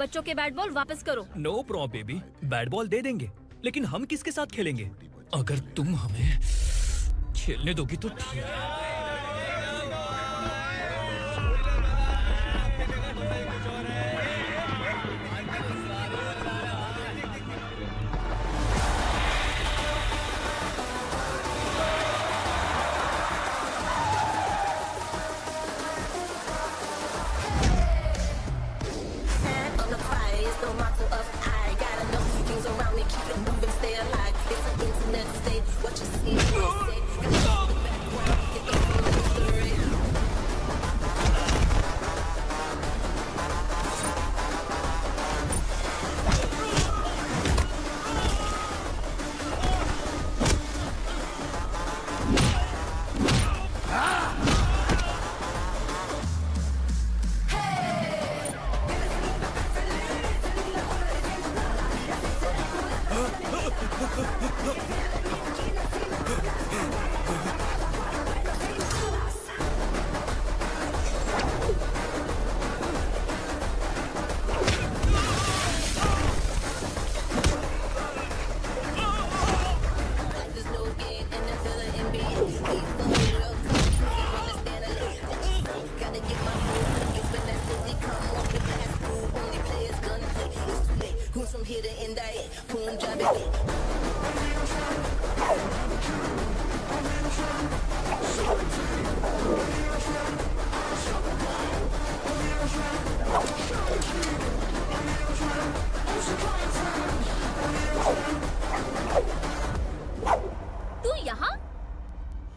बच्चों के bat ball वापस करो। No problem baby, bat ball दे देंगे, लेकिन हम किसके साथ खेलेंगे? अगर तुम हमें खेलने दोगी तो ठीक है।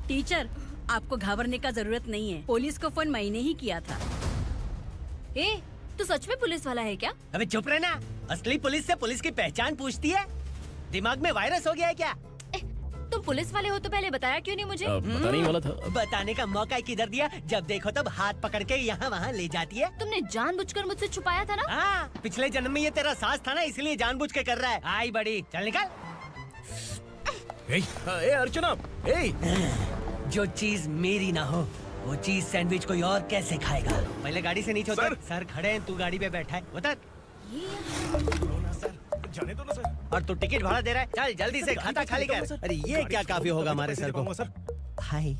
टीचर, आपको घबराने का जरूरत नहीं है। पुलिस को फोन मैंने ही किया था। ए, तू सच में पुलिस वाला है क्या? अबे चुप रहना। असली पुलिस से पुलिस की पहचान पूछती है? दिमाग में वायरस हो गया है क्या? तुम पुलिस वाले हो तो पहले बताया क्यों नहीं मुझे? बताने ही वाला था। बताने का मौका किधर दिया? जब देखो तब हाथ पकड़ के यहाँ वहाँ ले जाती है। तुमने जानबूझकर मुझसे छुपाया था ना? हाँ, पिछले जन्म में ये तेरा सास था ना, इसलिए जानबूझ के कर रहा है। आई बड़ी, चल निकल। ए अर्चना, जो चीज मेरी ना हो वो चीज सैंडविच कोई और कैसे खाएगा? पहले गाड़ी से नीचे उतर। सर खड़े हैं, तू गाड़ी पे बैठा है, उतर। जाने दो ना सर। और तू टिकट भाड़ा दे रहा है, चल जल्दी से खाता खाली कर। अरे ये क्या काफी होगा हमारे सर को? हाय।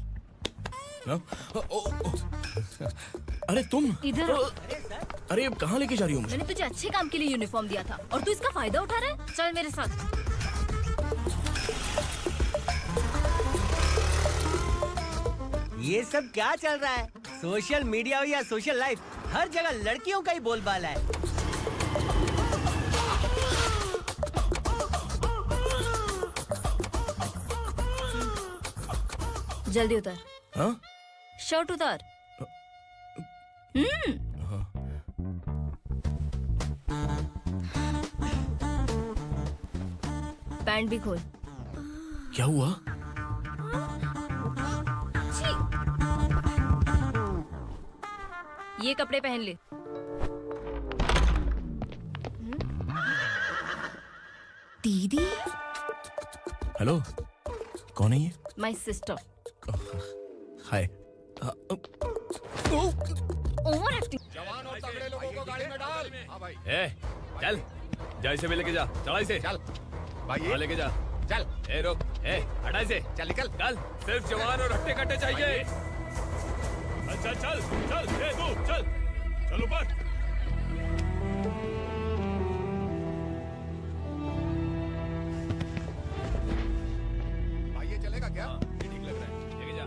अरे तुम इधर। अरे कहाँ लेके जा रही हो मुझे? मैंने तुझे अच्छे काम के लिए यूनिफॉर्म दिया था और तू इसका फायदा उठा रहा है। चल मेरे साथ। ये सब क्या चल रहा है? सोशल मीडिया हो या सोशल लाइफ, हर जगह लड़कियों का ही बोलबाला है। जल्दी उतर। हाँ? शर्ट उतार। पैंट भी खोल। क्या हुआ? ये कपड़े पहन ले। दीदी। हेलो, कौन है ये? My sister. Hi. Over acting. जवान और तगड़े लोगों को गाड़ी में डाल। हाँ भाई। चल, जा इसे भी लेके जा। चला इसे। चल भाई, लेके जा। चल। रुक। हटा इसे। चल निकल। चल, सिर्फ जवान और हट्टे कट्टे चाहिए। चल चल चल, तू चल, चल ऊपर। भाई ये चलेगा क्या? ये ठीक लग रहा है, लेके जा।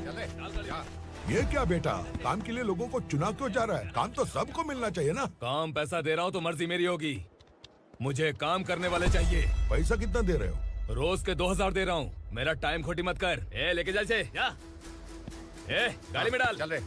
चल रे, चल जा। ये क्या बेटा, काम के लिए लोगों को चुना क्यों जा रहा है? काम तो सबको मिलना चाहिए ना। काम पैसा दे रहा हूँ तो मर्जी मेरी होगी। मुझे काम करने वाले चाहिए। पैसा कितना दे रहे हो? रोज के 2000 दे रहा हूँ। मेरा टाइम खोटी मत कर। लेके जा इसे, जा। गाड़ी में डाल। चल रे।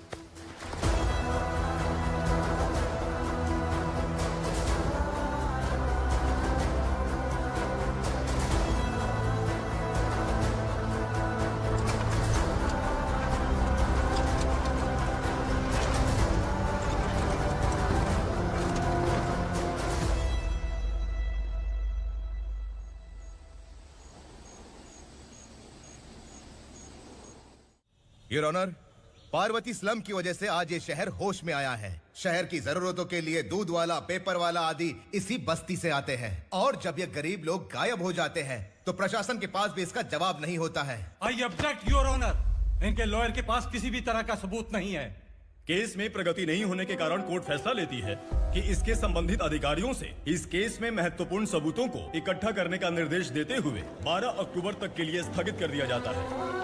योर ऑनर, पार्वती स्लम की वजह से आज ये शहर होश में आया है। शहर की जरूरतों के लिए दूध वाला, पेपर वाला आदि इसी बस्ती से आते हैं। और जब ये गरीब लोग गायब हो जाते हैं तो प्रशासन के पास भी इसका जवाब नहीं होता है। I object your honour. इनके लॉयर के पास किसी भी तरह का सबूत नहीं है। केस में प्रगति नहीं होने के कारण कोर्ट फैसला लेती है कि इसके संबंधित अधिकारियों से इस केस में महत्वपूर्ण सबूतों को इकट्ठा करने का निर्देश देते हुए 12 अक्टूबर तक के लिए स्थगित कर दिया जाता है।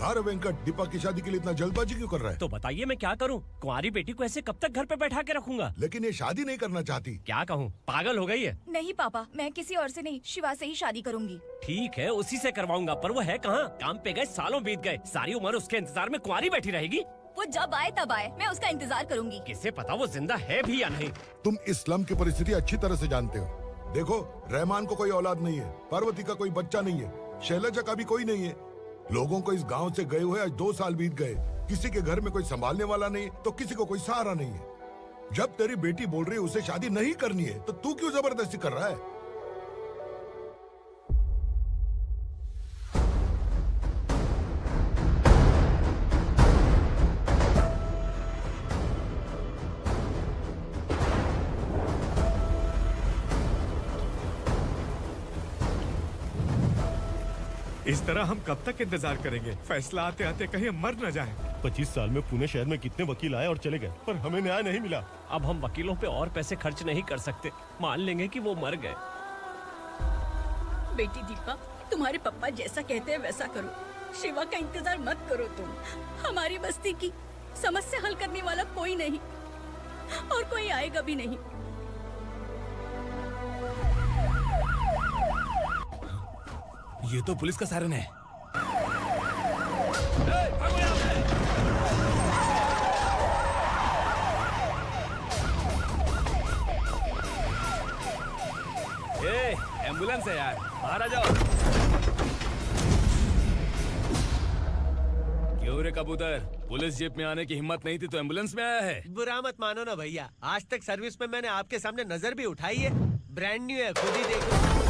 अरे वेंकट, दीपक की शादी के लिए इतना जल्दबाजी क्यों कर रहा है? तो बताइए मैं क्या करूं? कुंवारी बेटी को ऐसे कब तक घर पे बैठा के रखूंगा? लेकिन ये शादी नहीं करना चाहती। क्या कहूं, पागल हो गई है। नहीं पापा, मैं किसी और से नहीं, शिवा से ही शादी करूंगी। ठीक है, उसी से करवाऊंगा, पर वो है कहाँ? काम पे गए, सालों बीत गए, सारी उम्र उसके इंतजार में कुंवारी बैठी रहेगी। वो जब आए तब आए, मैं उसका इंतजार करूंगी। किसे पता वो जिंदा है भी या नहीं। तुम इस्लाम की परिस्थिति अच्छी तरह से जानते हो। देखो, रहमान को कोई औलाद नहीं है, पार्वती का कोई बच्चा नहीं है, शैलजा का भी कोई नहीं है। लोगों को इस गांव से गए हुए आज 2 साल बीत गए। किसी के घर में कोई संभालने वाला नहीं, तो किसी को कोई सहारा नहीं है। जब तेरी बेटी बोल रही है उसे शादी नहीं करनी है, तो तू क्यों जबरदस्ती कर रहा है? इस तरह हम कब तक इंतजार करेंगे? फैसला आते आते कहीं हम मर न जाएं। 25 साल में पुणे शहर में कितने वकील आए और चले गए, पर हमें न्याय नहीं मिला। अब हम वकीलों पे और पैसे खर्च नहीं कर सकते। मान लेंगे कि वो मर गए। बेटी दीपा, तुम्हारे पापा जैसा कहते हैं वैसा करो। शिवा का इंतजार मत करो तुम। हमारी बस्ती की समस्या हल करने वाला कोई नहीं और कोई आएगा भी नहीं। ये तो पुलिस का सायरन है। एम्बुलेंस है यार, बाहर आ जाओ। क्यों रे कबूतर, पुलिस जीप में आने की हिम्मत नहीं थी तो एम्बुलेंस में आया है? बुरा मत मानो ना भैया, आज तक सर्विस में मैंने आपके सामने नजर भी उठाई है। ब्रांड न्यू है, खुद ही देखो।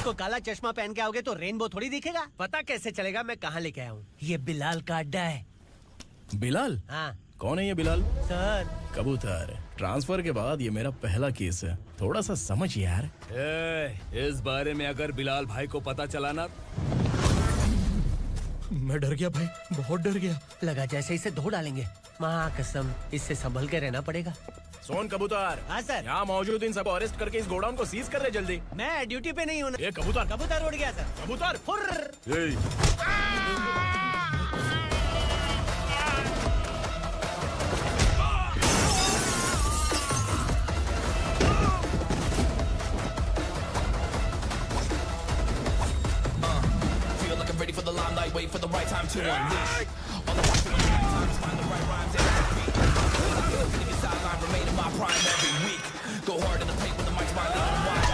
को काला चश्मा पहन के आओगे तो रेनबो थोड़ी दिखेगा। पता कैसे चलेगा मैं कहाँ लेके आया हूँ? ये बिलाल का अड्डा है। बिलाल? हाँ। कौन है ये बिलाल? सर कबूतर, ट्रांसफर के बाद ये मेरा पहला केस है, थोड़ा सा समझ यार। इस बारे में अगर बिलाल भाई को पता चला ना। मैं डर गया भाई, बहुत डर गया। लगा जैसे इसे धो डालेंगे। माँ कसम, इससे संभल के रहना पड़ेगा। सोन कबूतर। हाँ सर। यहाँ मौजूद इन सबको अरेस्ट करके इस गोडाउन को सीज कर रहे जल्दी। मैं ड्यूटी पे नहीं हूँ। ये कबूतर। कबूतर उड़ गया सर। कबूतर ready for the limelight, wait for the right time to unleash. All the time to find the right rhymes and repeat. Nigga sideline remain in my prime every week. Go hard in the paint with the mic's my line wide.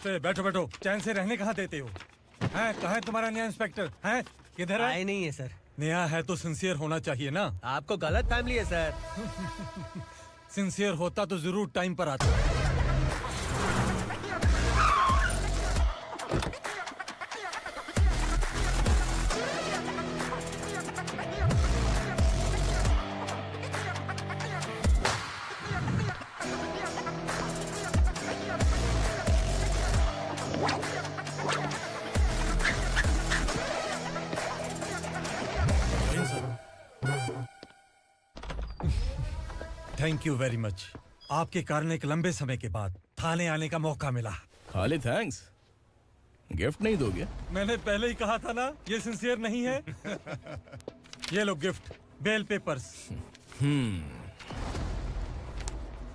नमस्ते, बैठो बैठो। चैन से रहने कहाँ देते हो? हैं, कहाँ है तुम्हारा नया इंस्पेक्टर? हैं, किधर है? आए नहीं है सर। नया है तो सिंसियर होना चाहिए ना। आपको गलत फैमिली है सर। सिंसियर होता तो जरूर टाइम पर आता। Thank you very much. आपके कारण एक लंबे समय के बाद थाने आने का मौका मिला। खाली थैंक्स, गिफ्ट नहीं दोगे? मैंने पहले ही कहा था ना, ये सिंसियर नहीं है। ये लो गिफ्ट, बेल पेपर्स।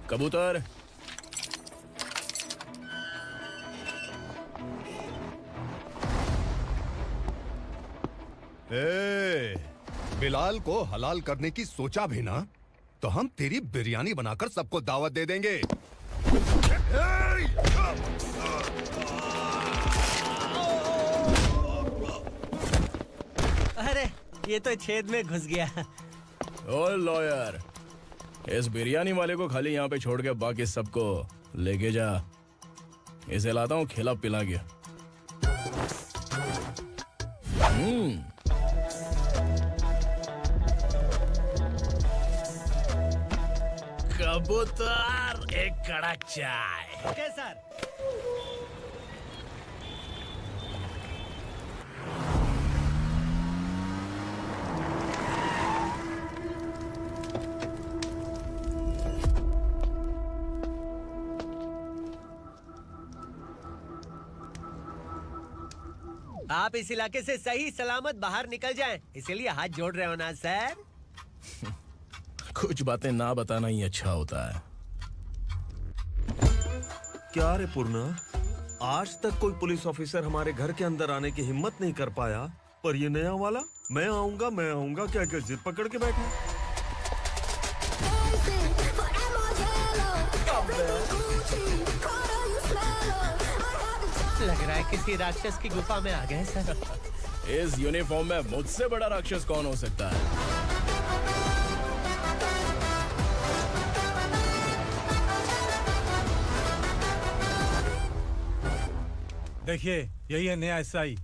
कबूतर। बिलाल को हलाल करने की सोचा भी ना, तो हम तेरी बिरयानी बनाकर सबको दावत दे देंगे। अरे ये तो छेद में घुस गया। ओ लॉयर, इस बिरयानी वाले को खाली यहाँ पे छोड़ के बाकी सबको लेके जा। इसे लाता हूँ खिला पिला के। कबूतर, एक कड़क चाय। Okay sir. आप इस इलाके से सही सलामत बाहर निकल जाएं, इसीलिए हाथ जोड़ रहे हो ना सर। कुछ बातें ना बताना ही अच्छा होता है। क्या रे पूर्णा, आज तक कोई पुलिस ऑफिसर हमारे घर के अंदर आने की हिम्मत नहीं कर पाया, पर ये नया वाला मैं आऊंगा क्या क्या जिद पकड़ के बैठा। लग रहा है किसी राक्षस की गुफा में आ गए सर। इस यूनिफॉर्म में मुझसे बड़ा राक्षस कौन हो सकता है? देखिए, यही है नया एसआई।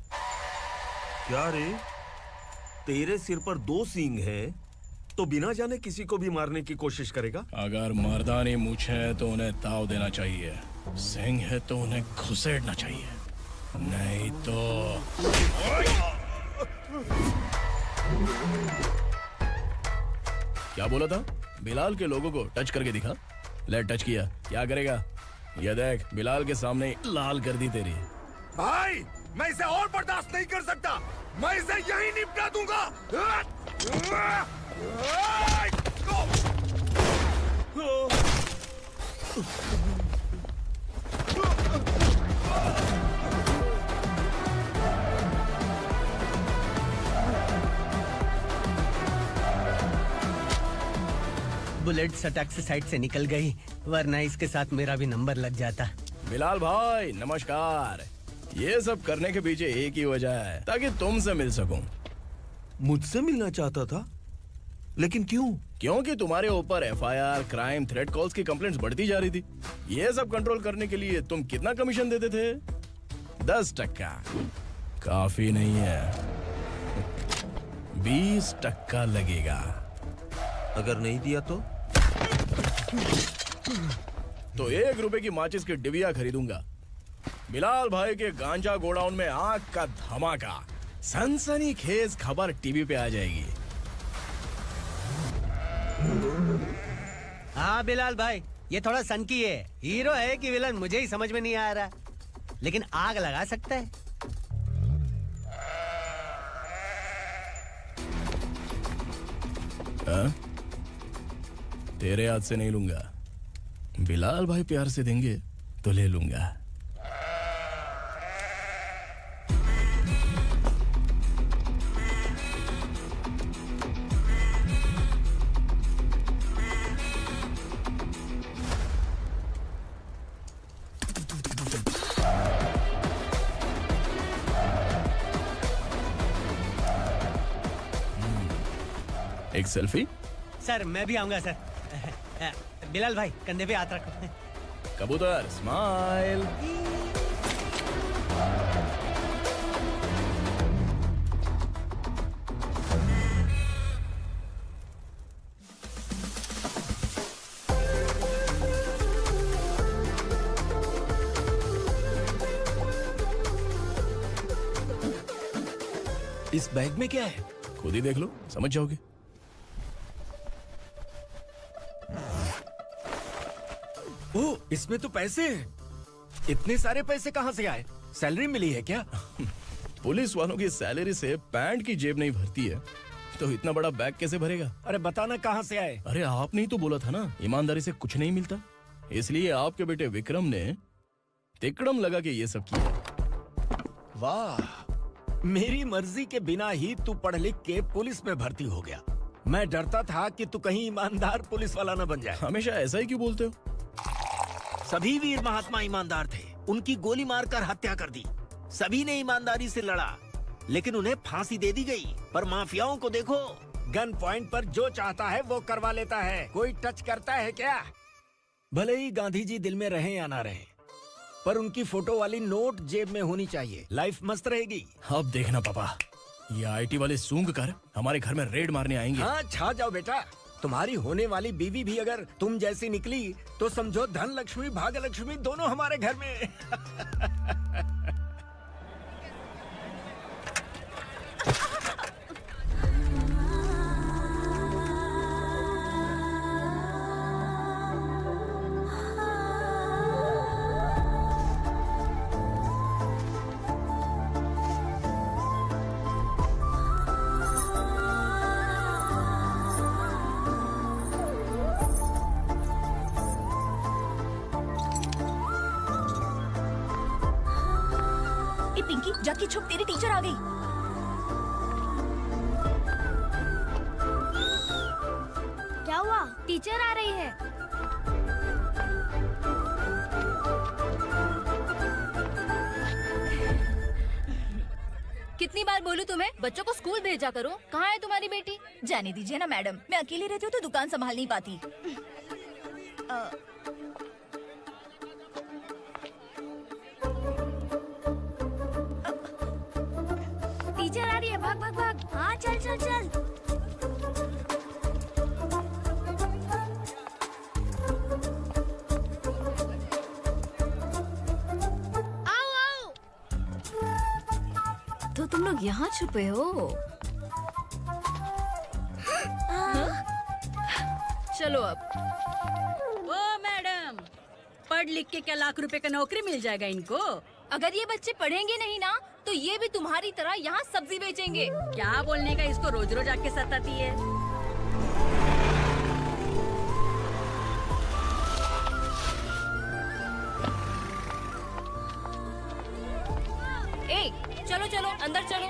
क्या रे, तेरे सिर पर 2 सींग है तो बिना जाने किसी को भी मारने की कोशिश करेगा? अगर मर्दानी मूंछ है तो उन्हें ताव देना चाहिए, सिंह है तो उन्हें घुसेड़ना चाहिए, नहीं तो। क्या बोला था? बिलाल के लोगों को टच करके दिखा। ले टच किया, क्या करेगा? ये देख, बिलाल के सामने लाल कर दी तेरी। भाई, मैं इसे और बर्दाश्त नहीं कर सकता। मैं इसे यहीं निपटा दूंगा। बुलेट सटक से साइड से निकल गई, वरना इसके साथ मेरा भी नंबर लग जाता। बिलाल भाई नमस्कार। ये सब करने के पीछे एक ही वजह है, ताकि तुमसे मिल सकूं। मुझसे मिलना चाहता था, लेकिन क्यों? क्योंकि तुम्हारे ऊपर एफआईआर, क्राइम, थ्रेट कॉल्स की कंप्लेंट्स बढ़ती जा रही थी। ये सब कंट्रोल करने के लिए तुम कितना कमीशन देते थे? 10%। काफी नहीं है, 20% लगेगा। अगर नहीं दिया तो 1 रुपए की माचिस की डिबिया खरीदूंगा। बिलाल भाई के गांजा गोडाउन में आग का धमाका, सनसनीखेज खबर टीवी पे आ जाएगी। हाँ बिलाल भाई, ये थोड़ा सनकी है। हीरो है कि विलन मुझे ही समझ में नहीं आ रहा, लेकिन आग लगा सकता है। तेरे हाथ से नहीं लूंगा, बिलाल भाई प्यार से देंगे तो ले लूंगा। एक सेल्फी? सर मैं भी आऊंगा सर। बिलाल भाई कंधे पे हाथ रखो। कबूतर स्माइल। इस बैग में क्या है? खुद ही देख लो, समझ जाओगे। ओह, इसमें तो पैसे हैं। इतने सारे पैसे कहाँ से आए? सैलरी मिली है क्या? पुलिस वालों की सैलरी से पैंट की जेब नहीं भरती है, तो इतना बड़ा बैग कैसे भरेगा? अरे बताना कहाँ से आए? अरे आपने ही तो बोला था ना, ईमानदारी से कुछ नहीं मिलता, इसलिए आपके बेटे विक्रम ने तिकड़म लगा के ये सब किया। वाह, मेरी मर्जी के बिना ही तू पढ़ लिख के पुलिस में भर्ती हो गया। मैं डरता था कि तू कहीं ईमानदार पुलिस वाला न बन जाए। हमेशा ऐसा ही क्यों बोलते हो? सभी वीर महात्मा ईमानदार थे, उनकी गोली मारकर हत्या कर दी। सभी ने ईमानदारी से लड़ा, लेकिन उन्हें फांसी दे दी गई। पर माफियाओं को देखो, गन पॉइंट पर जो चाहता है वो करवा लेता है। कोई टच करता है क्या? भले ही गांधी जी दिल में रहे या ना रहे, पर उनकी फोटो वाली नोट जेब में होनी चाहिए। लाइफ मस्त रहेगी। अब देखना पापा, ये आईटी वाले सूंघ कर हमारे घर में रेड मारने आएंगे। हाँ, छा जाओ बेटा। तुम्हारी होने वाली बीवी भी अगर तुम जैसी निकली तो समझो धन लक्ष्मी भाग्य लक्ष्मी दोनों हमारे घर में। पिंकी, जाके छुप, तेरी टीचर आ गई। क्या हुआ? टीचर आ रही है। कितनी बार बोलूं तुम्हें, बच्चों को स्कूल भेजा करो। कहाँ है तुम्हारी बेटी? जाने दीजिए ना मैडम, मैं अकेली रहती हूँ तो दुकान संभाल नहीं पाती। टीचर आ रही है, भाग भाग भाग। हाँ चल चल चल। आओ आओ। तो तुम लोग यहाँ छुपे हो? चलो अब। ओ मैडम, पढ़ लिख के क्या लाख रुपए का नौकरी मिल जाएगा इनको? अगर ये बच्चे पढ़ेंगे नहीं ना, तो ये भी तुम्हारी तरह यहाँ सब्जी बेचेंगे। क्या बोलने का, इसको रोज रोज आके सताती है। ए, चलो चलो अंदर चलो।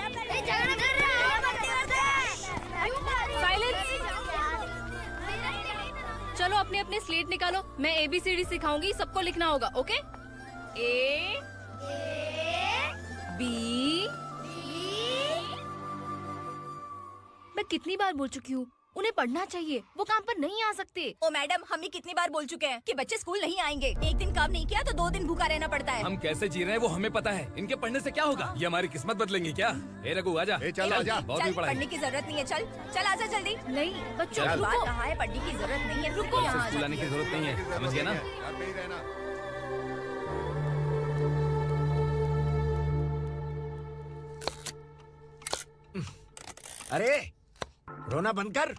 साइलेंस। चलो अपने अपने स्लेट निकालो, मैं ABCD सिखाऊंगी, सबको लिखना होगा। ओके? A B। मैं कितनी बार बोल चुकी हूँ, उन्हें पढ़ना चाहिए, वो काम पर नहीं आ सकते। ओ मैडम, हम भी कितनी बार बोल चुके हैं कि बच्चे स्कूल नहीं आएंगे। एक दिन काम नहीं किया तो 2 दिन भूखा रहना पड़ता है। हम कैसे जी रहे हैं वो हमें पता है, इनके पढ़ने से क्या होगा? ये हमारी किस्मत बदलेंगे क्या? ए रघु आजा। चल आजा। बहुत भी पढ़ाई। पढ़ने की जरूरत नहीं है, चल चल आजा जल्दी। नहीं बच्चों, बात कहा है, पढ़ने की जरूरत नहीं है, रुको। स्कूल आने की जरूरत नहीं है, समझ गया ना? अरे रोना बंद कर।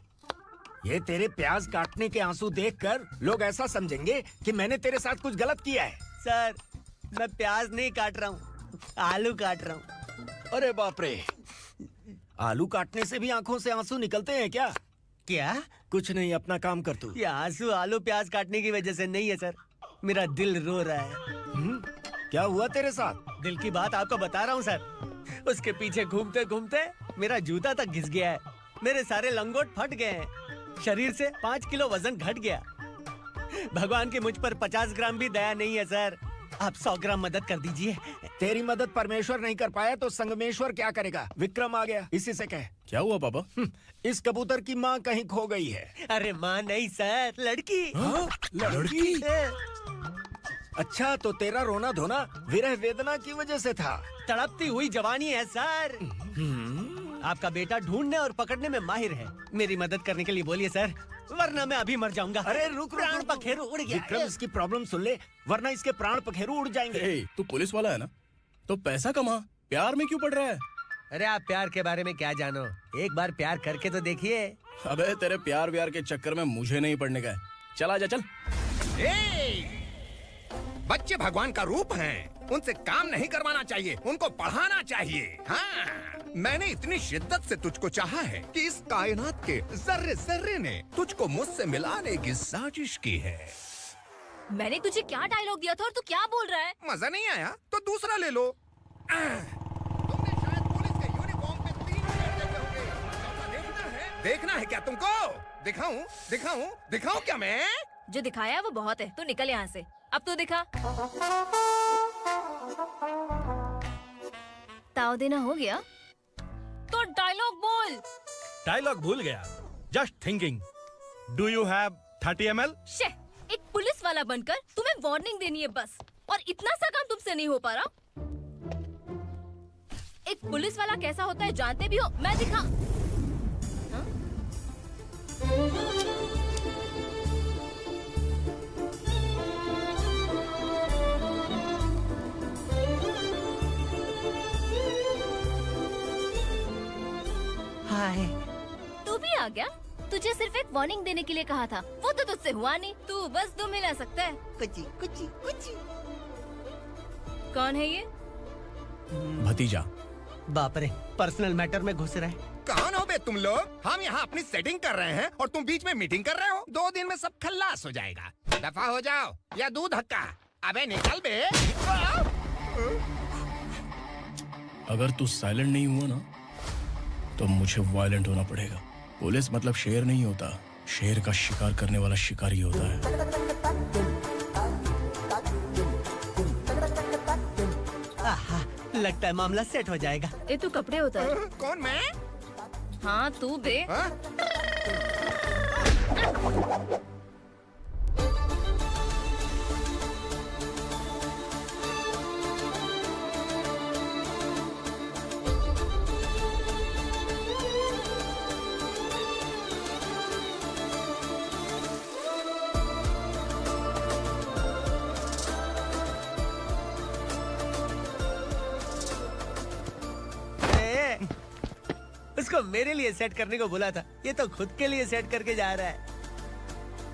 ये तेरे प्याज काटने के आंसू देखकर लोग ऐसा समझेंगे कि मैंने तेरे साथ कुछ गलत किया है। सर, मैं प्याज नहीं काट रहा हूँ, आलू काट रहा हूँ। अरे बाप रे, आलू काटने से भी आंखों से आंसू निकलते हैं क्या? क्या? कुछ नहीं, अपना काम कर तू। ये आंसू आलू प्याज काटने की वजह से नहीं है सर, मेरा दिल रो रहा है। क्या हुआ तेरे साथ? दिल की बात आपको बता रहा हूँ सर। उसके पीछे घूमते घूमते मेरा जूता तक घिस गया है, मेरे सारे लंगोट फट गए हैं, शरीर से 5 किलो वजन घट गया। भगवान की मुझ पर 50 ग्राम भी दया नहीं है सर। आप 100 ग्राम मदद कर दीजिए। तेरी मदद परमेश्वर नहीं कर पाया तो संगमेश्वर क्या करेगा? विक्रम आ गया, इसी से कह। क्या हुआ पापा? इस कबूतर की माँ कहीं खो गई है। अरे माँ नहीं सर, लड़की। लड़की? अच्छा, तो तेरा रोना धोना विरह वेदना की वजह से था। तड़पती हुई जवानी है सर। आपका बेटा ढूंढने और पकड़ने में माहिर है। मेरी मदद करने के लिए बोलिए सर, वरना मैं अभी मर जाऊंगा। अरे रुक, प्राण पखेरु उड़ गया। विक्रम, इसकी प्रॉब्लम सुन ले, वरना इसके प्राण पखेरु उड़ जाएंगे। तू पुलिस वाला है ना, तो पैसा कमा, प्यार में क्यों पड़ रहा है? अरे आप प्यार के बारे में क्या जानो, एक बार प्यार करके तो देखिए। अबे तेरे प्यार व्यार के चक्कर में मुझे नहीं पड़ने का है। चला जा, चल। बच्चे भगवान का रूप हैं, उनसे काम नहीं करवाना चाहिए, उनको पढ़ाना चाहिए। हाँ, मैंने इतनी शिद्दत से तुझको चाहा है कि इस कायनात के जर्रे जर्रे ने तुझको मुझसे मिलाने की साजिश की है। मैंने तुझे क्या डायलॉग दिया था और तू क्या बोल रहा है? मजा नहीं आया तो दूसरा ले लो। तुमने शायद पुलिस के यूनिफॉर्म पे 3 शर्ट देखे होंगे। देखना है क्या तुमको? दिखाऊं दिखाऊं दिखाऊं क्या मैं? जो दिखाया वो बहुत है, तू निकल यहाँ से। अब तो दिखा। ताव देना हो गया तो डायलॉग बोल। डायलॉग भूल गया। Just thinking, do you have 30 ml? शे, एक पुलिस वाला बनकर तुम्हें वार्निंग देनी है बस, और इतना सा काम तुमसे नहीं हो पा रहा। एक पुलिस वाला कैसा होता है जानते भी हो? मैं दिखा। हाय, तू भी आ गया? तुझे सिर्फ एक वार्निंग देने के लिए कहा था, वो तो तुझसे हुआ नहीं। तू बस दो मिला सकता है। कुची कुची कुची। कौन है ये? भतीजा। बाप रे, पर्सनल मैटर में घुस रहा है। कौन हो बे तुम लोग? हम यहाँ अपनी सेटिंग कर रहे हैं और तुम बीच में मीटिंग कर रहे हो। 2 दिन में सब खल्लास हो जाएगा। दफा हो जाओ या दूध हक्का। अबे निकल बे। अगर तू साइलेंट नहीं हुआ ना तो मुझे वायलेंट होना पड़ेगा। पुलिस मतलब शेर नहीं होता, शेर का शिकार करने वाला शिकारी होता है। आहा, लगता है मामला सेट हो जाएगा। ये तू कपड़े उतार। कौन, मैं? हाँ तू बे। उसको मेरे लिए सेट करने को बोला था, ये तो खुद के लिए सेट करके जा रहा है।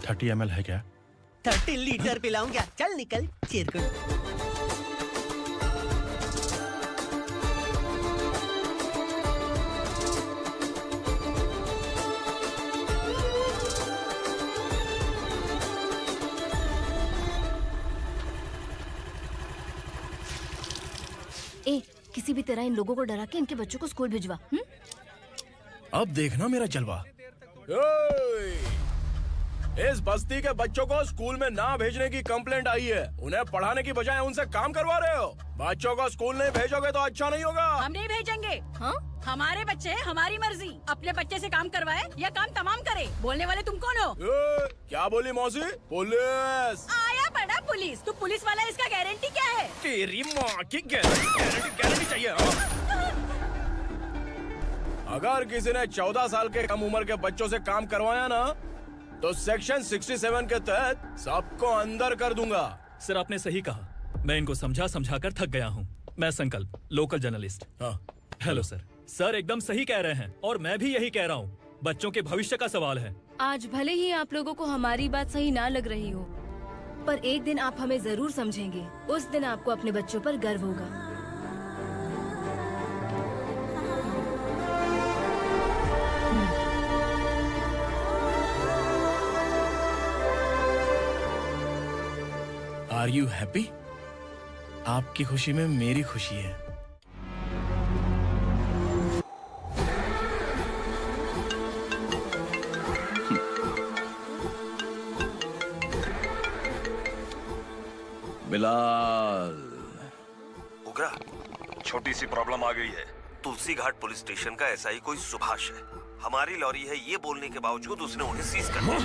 30 ml है क्या? 30 लीटर पिलाऊं क्या? चल निकल चिरकुट। ए, किसी भी तरह इन लोगों को डरा के इनके बच्चों को स्कूल भिजवा। अब देखना मेरा जलवा। इस बस्ती के बच्चों को स्कूल में ना भेजने की कंप्लेंट आई है। उन्हें पढ़ाने की बजाय उनसे काम करवा रहे हो। बच्चों को स्कूल नहीं भेजोगे तो अच्छा नहीं होगा। हम नहीं भेजेंगे। हाँ? हमारे बच्चे, हमारी मर्जी। अपने बच्चे से काम करवाए या काम तमाम करे। बोलने वाले तुम कौन हो? क्या बोली मौसी? पुलिस आया बड़ा पुलिस। तू पुलिस वाला, इसका गारंटी क्या है? तेरी माँ की गारंटी चाहिए। अगर किसी ने 14 साल के कम उम्र के बच्चों से काम करवाया ना तो सेक्शन 67 के तहत सबको अंदर कर दूंगा। सर आपने सही कहा, मैं इनको समझा समझा कर थक गया हूँ। मैं संकल्प, लोकल जर्नलिस्ट। हाँ। Hello sir. सर एकदम सही कह रहे हैं और मैं भी यही कह रहा हूँ। बच्चों के भविष्य का सवाल है। आज भले ही आप लोगों को हमारी बात सही ना लग रही हो, पर एक दिन आप हमें जरूर समझेंगे। उस दिन आपको अपने बच्चों पर गर्व होगा। Are you happy? आपकी खुशी में मेरी खुशी है। बिलाल। उगरा, छोटी सी प्रॉब्लम आ गई है। तुलसी घाट पुलिस स्टेशन का एसआई कोई सुभाष है। हमारी लॉरी है ये बोलने के बावजूद उसने उन्हें सीज कर दिया।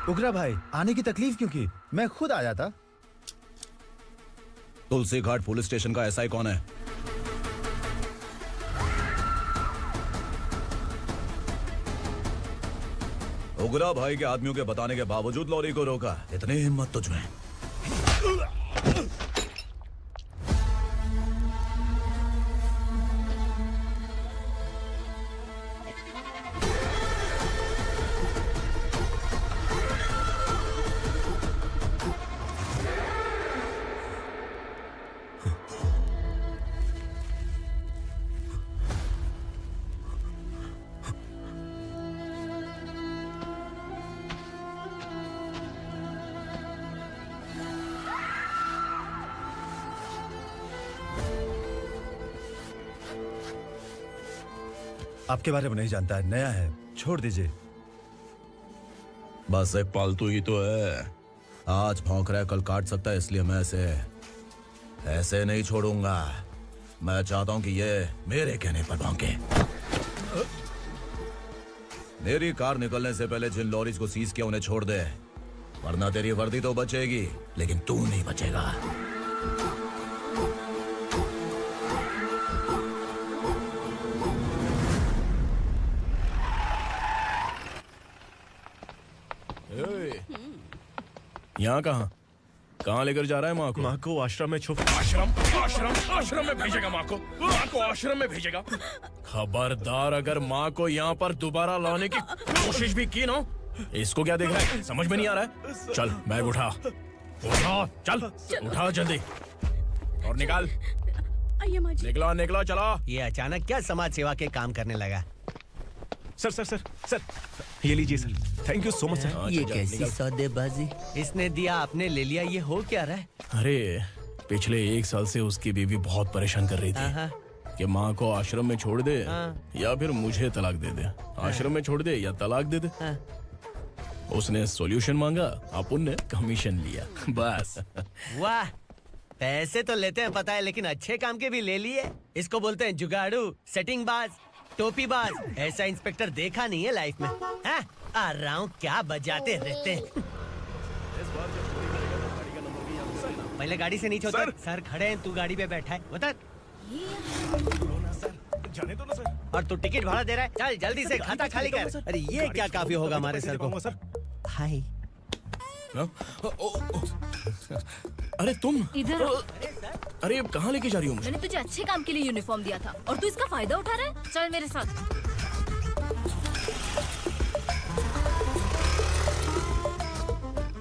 उगरा भाई, आने की तकलीफ क्यों की? मैं खुद आ जाता। तुलसी घाट पुलिस स्टेशन का एसआई कौन है? उगरा भाई के आदमियों के बताने के बावजूद लॉरी को रोका। इतनी हिम्मत तुझमें? आपके बारे में नहीं जानता है, नया है, छोड़ दीजिए। बस एक पालतू ही तो है। आज भौंक रहा है, कल काट सकता है, इसलिए मैं ऐसे नहीं छोड़ूंगा। मैं चाहता हूं कि ये मेरे कहने पर भौंके। मेरी कार निकलने से पहले जिन लॉरीज को सीज किया उन्हें छोड़ दे, वरना तेरी वर्दी तो बचेगी लेकिन तू नहीं बचेगा। यहाँ कहाँ लेकर जा रहा है माँ को? माँ को आश्रम में छुप। आश्रम में भेजेगा माँ को? माँ को आश्रम में भेजेगा? खबरदार, अगर माँ को यहाँ पर दोबारा लाने की कोशिश भी की ना, इसको क्या देख रहा है? समझ में नहीं आ रहा है? चल बैग उठा, चल उठा जल्दी और निकाल। निकला चला। ये अचानक क्या समाज सेवा के काम करने लगा? सर, ये लीजिए sir. Thank you so much sir. ये कैसी सौदेबाजी? इसने दिया, आपने ले लिया, ये हो क्या रहा है? अरे पिछले 1 साल से उसकी बीवी बहुत परेशान कर रही थी कि माँ को आश्रम में छोड़ दे या फिर मुझे तलाक दे दे। आश्रम में छोड़ दे या तलाक दे दे। उसने सॉल्यूशन मांगा, अपन ने कमीशन लिया, बस। वाह, पैसे तो लेते हैं पता है, लेकिन अच्छे काम के भी ले लिए। इसको बोलते हैं जुगाड़ू, सेटिंग बाज, टोपी बाज। ऐसा इंस्पेक्टर देखा नहीं है लाइफ में। हाँ? आ रहा हूँ, क्या बजाते रहते हैं। पहले गाड़ी से नीचे उतर। सर खड़े हैं, तू गाड़ी पे बैठा है, उतर। जाने दो ना सर। और तू टिकट भाड़ा दे रहा है, चल जल्दी से खाता खाली कर। अरे ये क्या काफी होगा हमारे सर को। हाय। अरे तुम इधर आओ। अरे अब कहाँ लेके जा रही हो मुझे? मैंने तुझे अच्छे काम के लिए यूनिफॉर्म दिया था और तू इसका फायदा उठा रहा है। चल मेरे साथ।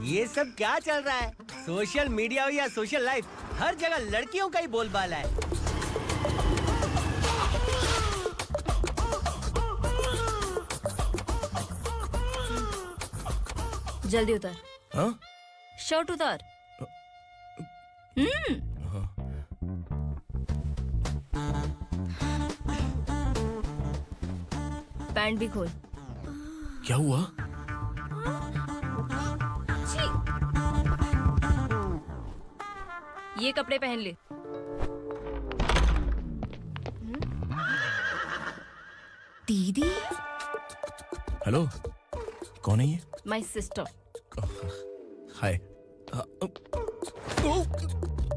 ये सब क्या चल रहा है? सोशल मीडिया हो या सोशल लाइफ, हर जगह लड़कियों का ही बोलबाला है। जल्दी उतर। हाँ? शर्ट उतार। पैंट भी खोल। क्या हुआ? ये कपड़े पहन ले। दीदी। हेलो, कौन है ये? My sister. Hi.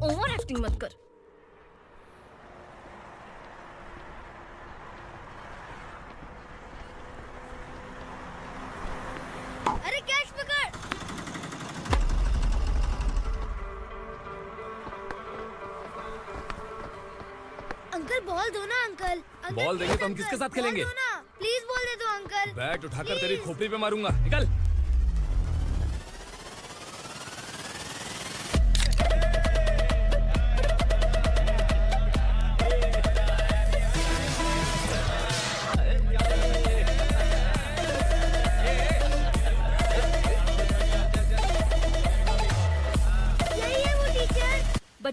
Over acting मत कर। अरे कैश पकड़। अंकल बॉल दो ना अंकल। बॉल देंगे तो हम किसके साथ खेलेंगे? प्लीज बॉल दे दो अंकल। बैट उठाकर तेरी खोपड़ी पे मारूंगा, निकल।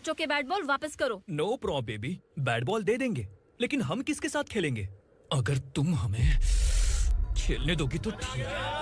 बच्चों के बैट बॉल वापस करो। No problem baby, bat ball दे देंगे, लेकिन हम किसके साथ खेलेंगे? अगर तुम हमें खेलने दोगी तो ठीक है।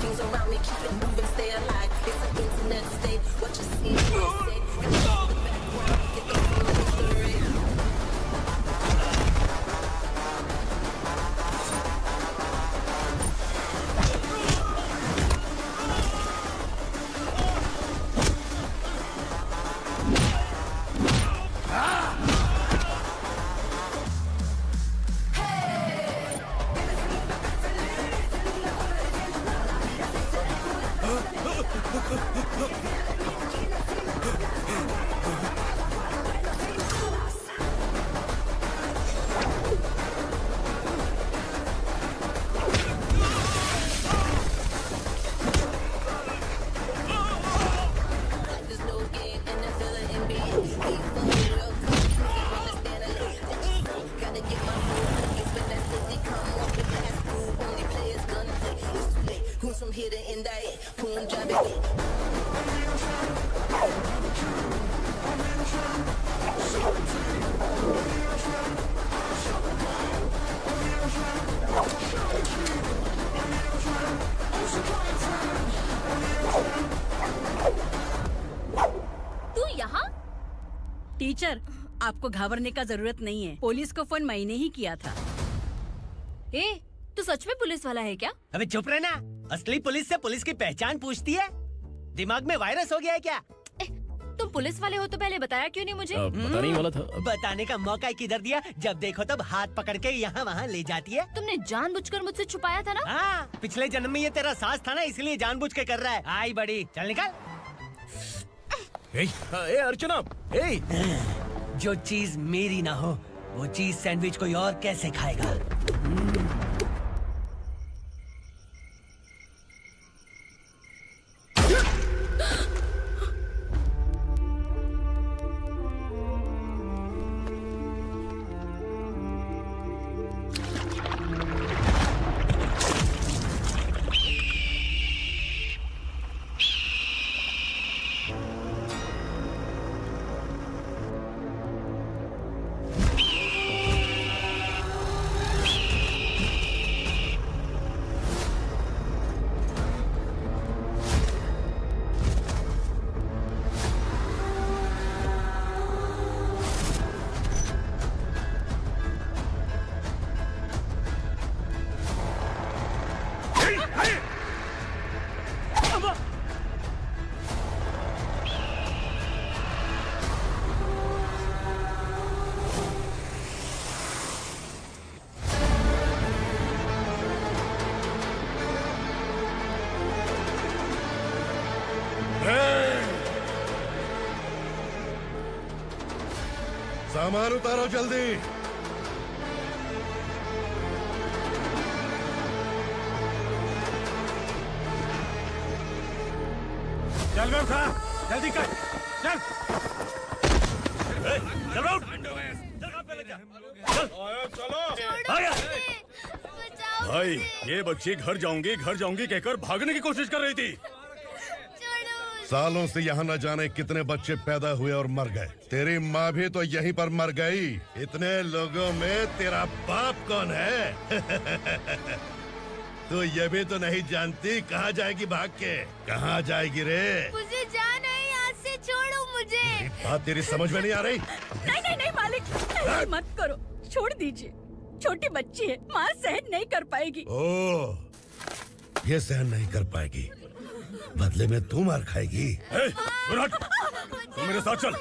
Things around me keep it moving, stay alive. It's an internet state. What you see, you say. Got to the background, get the full history. From here to end that, boom, drop it. तू यहाँ? Teacher, आपको घबराने का जरूरत नहीं है। Police को phone मैंने ही किया था। ए, तू सच में पुलिस वाला है क्या? अबे चुप रहना। असली पुलिस से पुलिस की पहचान पूछती है? दिमाग में वायरस हो गया है क्या? तुम पुलिस वाले हो तो पहले बताया क्यों नहीं मुझे? बताने ही वाला था। बताने का मौका किधर दिया? जब देखो तब हाथ पकड़ के यहाँ वहाँ ले जाती है। तुमने जानबूझकर मुझसे छुपाया था ना? हाँ, पिछले जन्म में ये तेरा सास था ना, इसलिए जानबूझ के कर रहा है। आई बड़ी, चल निकल। ए अर्चना, ए! जो चीज मेरी ना हो, वो चीज सैंडविच कोई और कैसे खाएगा? सामान उतारो जल्दी। चल उठा, जल्दी कर, चल। भाई, ये बच्ची घर जाऊंगी कहकर भागने की कोशिश कर रही थी। सालों से यहाँ न जाने कितने बच्चे पैदा हुए और मर गए। तेरी माँ भी तो यहीं पर मर गई। इतने लोगों में तेरा बाप कौन है? तो ये भी तो नहीं जानती कहाँ जाएगी भाग के? कहाँ जाएगी रे? मुझे जाना है यहाँ से, छोड़ो मुझे। बात तेरी समझ में नहीं आ रही? नहीं नहीं नहीं मालिक, ऐसे मत करो, छोड़ दीजिए। छोटी बच्ची है, मार सहन नहीं कर पाएगी। ओह, ये सहन नहीं कर पाएगी, बदले में तू मार खाएगी। तू मेरे साथ चल।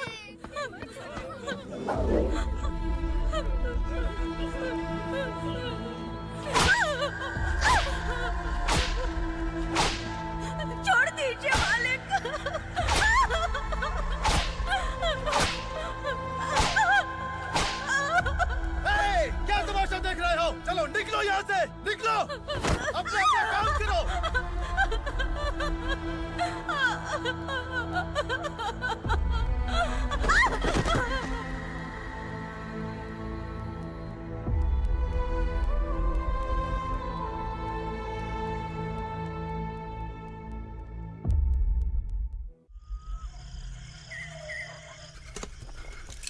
छोड़ दीजिए मालिक। क्या तमाशा देख रहे हो? चलो निकलो यहाँ से, निकलो, अपना काम करो।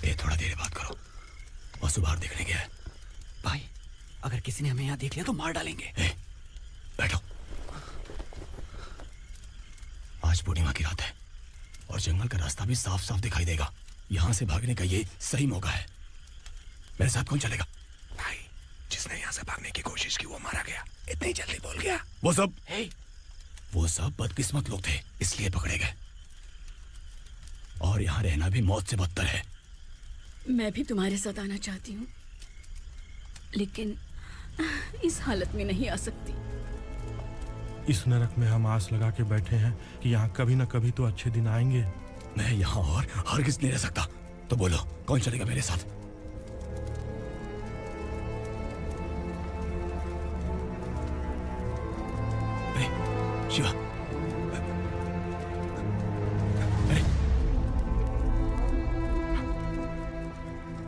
ये थोड़ा देर बात करो, वासु बाहर देखने गया है। भाई, अगर किसी ने हमें यहाँ देख लिया तो मार डालेंगे। बैठो। आज पूर्णिमा की रात है और जंगल का रास्ता भी साफ साफ दिखाई देगा। यहाँ से भागने का ये सही मौका है। मेरे साथ कौन चलेगा? भाई, जिसने यहाँ से भागने की कोशिश की वो मारा गया। इतनी जल्दी बोल गया। वो सब बदकिस्मत लोग थे, इसलिए पकड़े गए। और यहाँ रहना भी मौत से बदतर है। मैं भी तुम्हारे साथ आना चाहती हूँ, लेकिन इस हालत में नहीं आ सकती। इस नरक में हम आस लगा के बैठे हैं कि यहाँ कभी न कभी तो अच्छे दिन आएंगे। मैं यहाँ और हरगिज़ नहीं रह सकता। तो बोलो, कौन चलेगा मेरे साथ? अरे शिवा,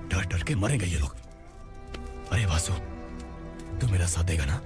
डर डर के मरेंगे ये लोग। अरे वासु, तू मेरा साथ देगा ना?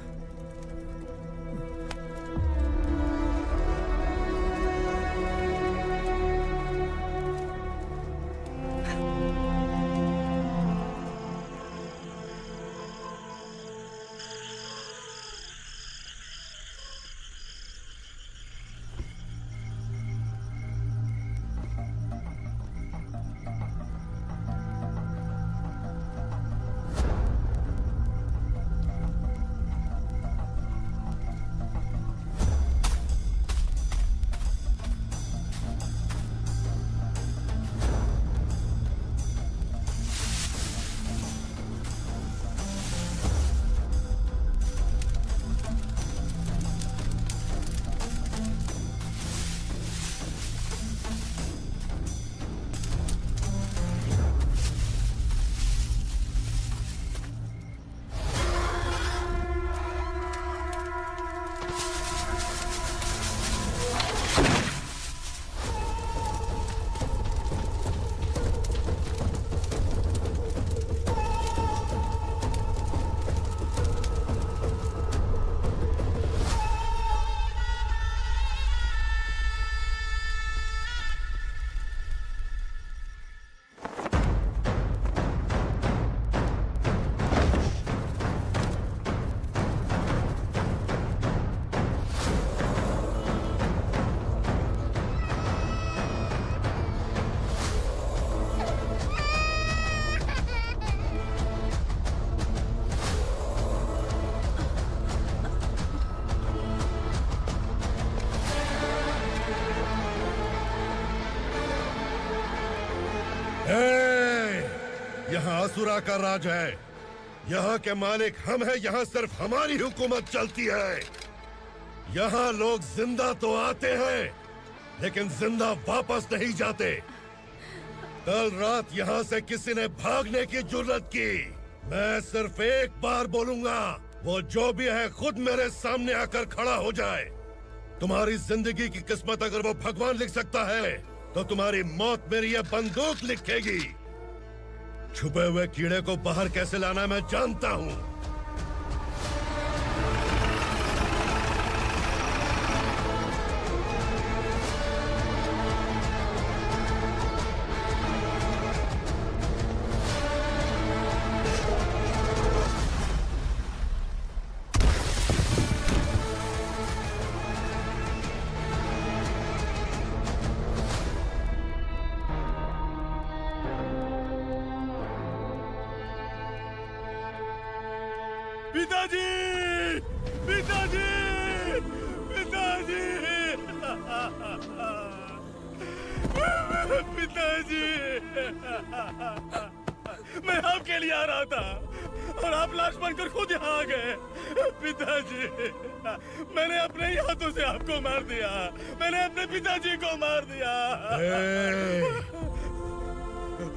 यहाँ असुरा का राज है। यहाँ के मालिक हम हैं। यहाँ सिर्फ हमारी हुकूमत चलती है। यहाँ लोग जिंदा तो आते हैं, लेकिन जिंदा वापस नहीं जाते। कल रात यहाँ से किसी ने भागने की जुर्रत की। मैं सिर्फ एक बार बोलूंगा, वो जो भी है खुद मेरे सामने आकर खड़ा हो जाए। तुम्हारी जिंदगी की किस्मत अगर वो भगवान लिख सकता है, तो तुम्हारी मौत मेरी ये बंदूक लिखेगी। छुपे हुए कीड़े को बाहर कैसे लाना मैं जानता हूँ। पिताजी, पिताजी, पिताजी, पिताजी, मैं आपके लिए आ रहा था और आप लाश बनकर खुद यहाँ आ गए। पिताजी, मैंने अपने ही हाथों से आपको मार दिया। मैंने अपने पिताजी को मार दिया।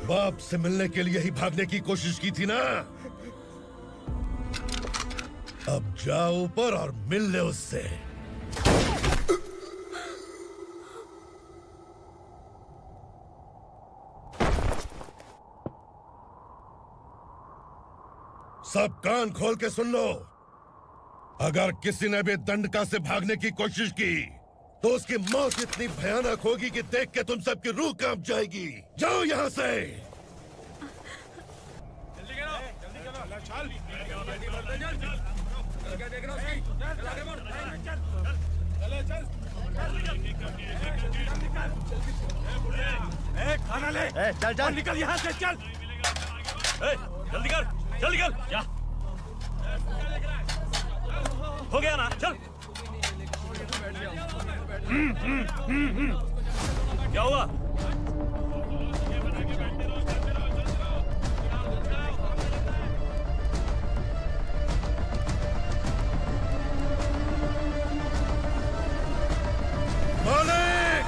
बाप से मिलने के लिए ही भागने की कोशिश की थी ना? अब जाओ ऊपर और मिल ले उससे। सब कान खोल के सुन लो। अगर किसी ने भी दंडका से भागने की कोशिश की तो उसकी मौत इतनी भयानक होगी कि देख के तुम सबकी रूह कांप जाएगी। जाओ यहाँ से। खाना ले। चल चल निकल यहाँ से, चल। जल्दी कर, जल्दी कर। क्या हो गया ना? चल। क्या हुआ? मालिक!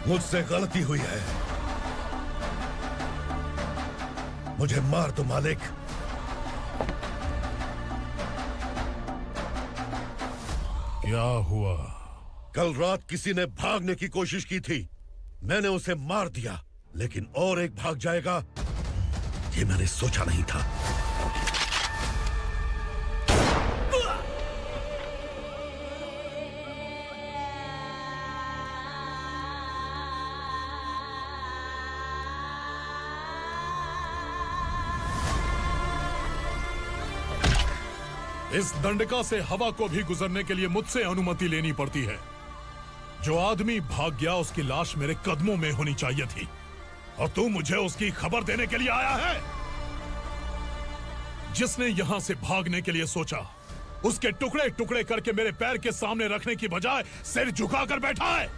मुझसे गलती हुई है, मुझे मार दो मालिक। क्या हुआ? कल रात किसी ने भागने की कोशिश की थी, मैंने उसे मार दिया, लेकिन और एक भाग जाएगा ये मैंने सोचा नहीं था। इस दंडका से हवा को भी गुजरने के लिए मुझसे अनुमति लेनी पड़ती है। जो आदमी भाग गया उसकी लाश मेरे कदमों में होनी चाहिए थी, और तू मुझे उसकी खबर देने के लिए आया है। जिसने यहां से भागने के लिए सोचा, उसके टुकड़े टुकड़े करके मेरे पैर के सामने रखने की बजाय सिर झुकाकर बैठा है।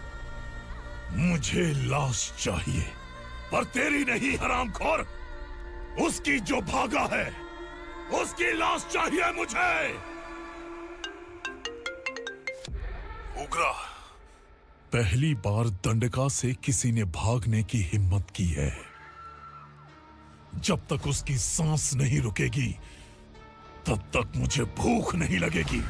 मुझे लाश चाहिए, पर तेरी नहीं हरामखोर, उसकी जो भागा है उसकी लाश चाहिए मुझे। उग्रा, पहली बार दंडका से किसी ने भागने की हिम्मत की है। जब तक उसकी सांस नहीं रुकेगी तब तक मुझे भूख नहीं लगेगी।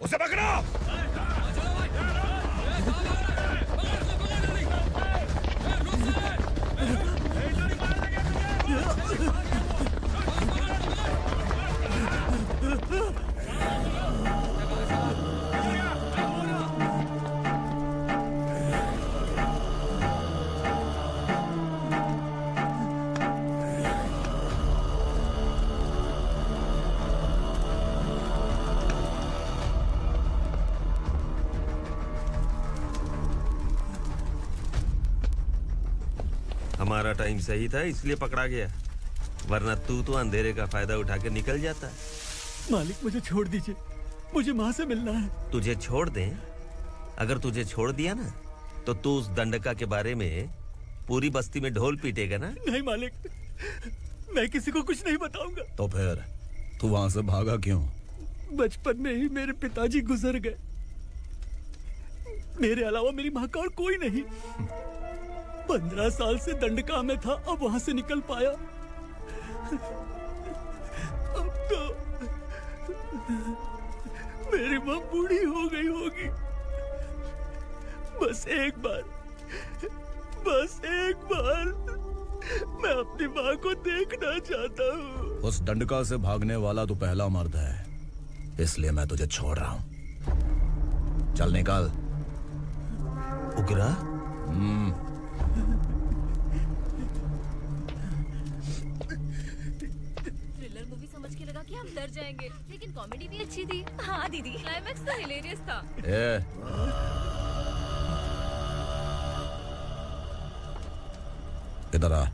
उसे पकड़ो! हमारा टाइम सही था इसलिए पकड़ा गया, वरना तू तो अंधेरे का फायदा उठा के निकल जाता। मालिक मुझे छोड़ दीजिए, मुझे माँ से मिलना है। तुझे छोड़ दें? अगर तुझे छोड़ दिया ना तो तू उस दंडका के बारे में पूरी बस्ती में ढोल पीटेगा ना। नहीं मालिक, मैं किसी को कुछ नहीं बताऊंगा। तो फिर तू वहां से भागा क्यों? बचपन में ही मेरे पिताजी गुजर गए, मेरे अलावा मेरी माँ का और कोई नहीं। 15 साल से दंडका में था, अब वहां से निकल पाया। अब तो मेरी माँ बूढ़ी हो गई होगी। बस एक बार मैं अपनी माँ को देखना चाहता हूँ। उस दंडका से भागने वाला तू पहला मर्द है, इसलिए मैं तुझे छोड़ रहा हूँ। चल निकल। उग्रा? थ्रिलर मूवी समझ के लगा कि हम डर जाएंगे, लेकिन कॉमेडी भी अच्छी थी। हाँ दीदी, क्लाइमैक्स तो हिलेरियस था। इधर आ।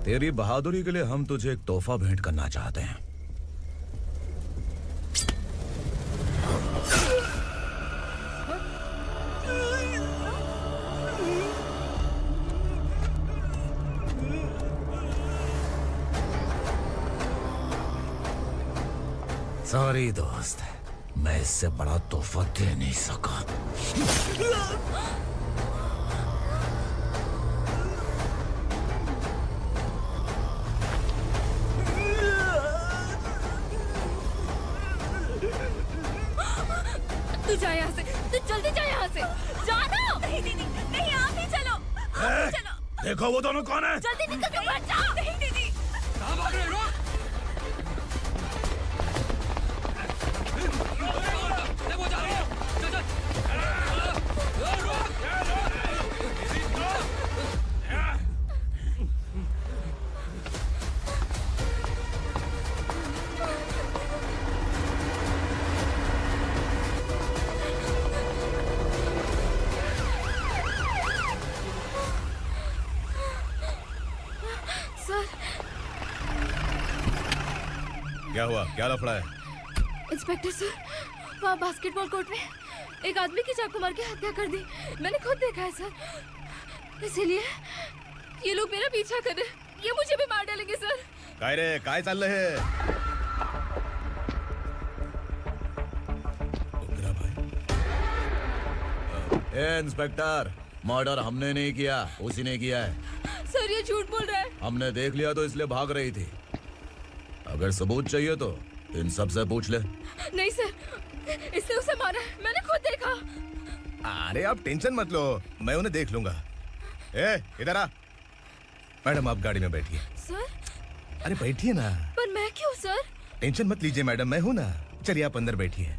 तेरी बहादुरी के लिए हम तुझे एक तोहफा भेंट करना चाहते हैं। सॉरी दोस्त, मैं इससे बड़ा तोहफा दे नहीं सका। तू जा यहाँ से, तू जल्दी जा यहाँ से। जाना। नहीं दीदी, नहीं आप ही चलो, आप ही चलो। देखो वो दोनों कौन है? जल्दी निकल के मत जाओ। नहीं दीदी। कहाँ भाग रहे हो? क्या हुआ? क्या लफड़ा है? इंस्पेक्टर सर, वहाँ बास्केटबॉल कोर्ट में एक आदमी की चाकू मार के हत्या कर दी। मैंने खुद देखा है सर, इसीलिए ये लोग मेरा पीछा कर रहे हैं। ये मुझे भी मार डालेंगे सर। काय रे, काय चाल रहे हैं? ए इंस्पेक्टर, मर्डर हमने नहीं किया, उसी ने किया है। सर ये झूठ बोल रहा है। हमने देख लिया तो इसलिए भाग रही थी। अगर सबूत चाहिए तो इन सब से पूछ ले। नहीं सर, इसने उसे मारा है, मैंने खुद देखा। अरे आप टेंशन मत लो, मैं उन्हें देख लूंगा। ए, इधर आ। मैडम आप गाड़ी में बैठिए। सर? अरे बैठिए ना। पर मैं क्यों सर? टेंशन मत लीजिए मैडम, मैं हूं ना। चलिए आप अंदर बैठिए।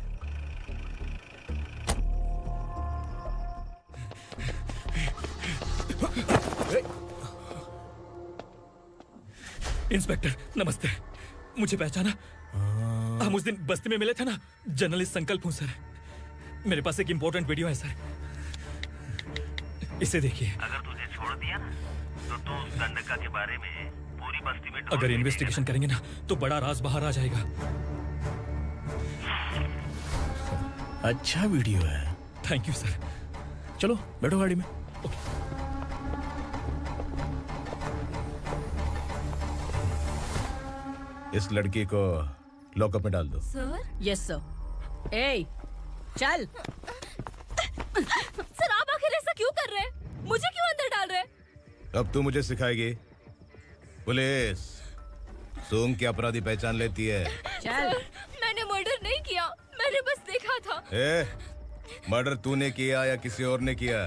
इंस्पेक्टर नमस्ते, मुझे पहचाना? हम उस दिन बस्ती में मिले थे ना, जर्नलिस्ट संकल्प हूँ सर। मेरे पास एक इम्पोर्टेंट वीडियो है सर, इसे देखिए। अगर तुझे छोड़ दिया ना तो तू उस दंडका के बारे में पूरी बस्ती में अगर इन्वेस्टिगेशन करेंगे ना तो बड़ा राज बाहर आ जाएगा। अच्छा वीडियो है। Thank you sir. चलो बैठो गाड़ी में। इस लड़की को लॉकअप में डाल दो। सर? Yes sir. ए, चल। सर आप आखिर ऐसा क्यों कर रहे हैं? मुझे क्यों अंदर डाल रहे हैं? अब तू मुझे सिखाएगी? पुलिस सूंघ के अपराधी पहचान लेती है। चल। मैंने मर्डर नहीं किया, मैंने बस देखा था। मर्डर तूने किया या किसी और ने किया,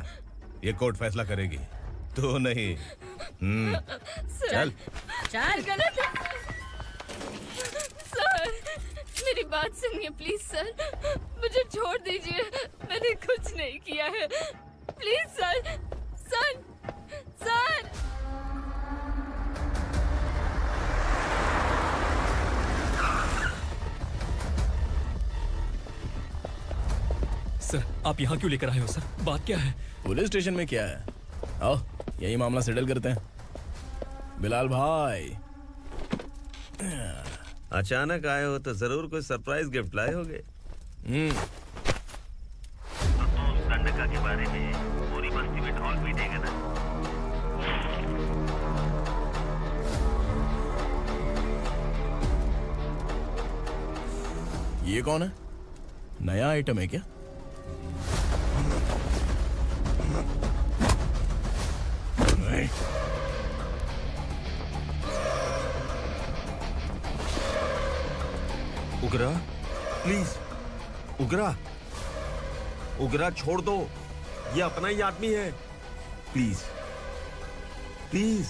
ये कोर्ट फैसला करेगी, तू नहीं। चल चल। गलत है सर, मेरी बात सुनिए प्लीज सर, मुझे छोड़ दीजिए, मैंने कुछ नहीं किया है। Please sir, sir, sir. Sir आप यहाँ क्यों लेकर आए हो सर? बात क्या है? पुलिस स्टेशन में क्या है? आओ यही मामला सेटल करते हैं। बिलाल भाई, अचानक आए हो तो जरूर कोई सरप्राइज गिफ्ट लाए होगे। गंडका के बारे में पूरी बस्ती में ढोल पीटेगा ना। ये कौन है? नया आइटम है क्या? नहीं। उगरा, प्लीज उगरा, उगरा छोड़ दो, ये अपना ही आदमी है। Please please.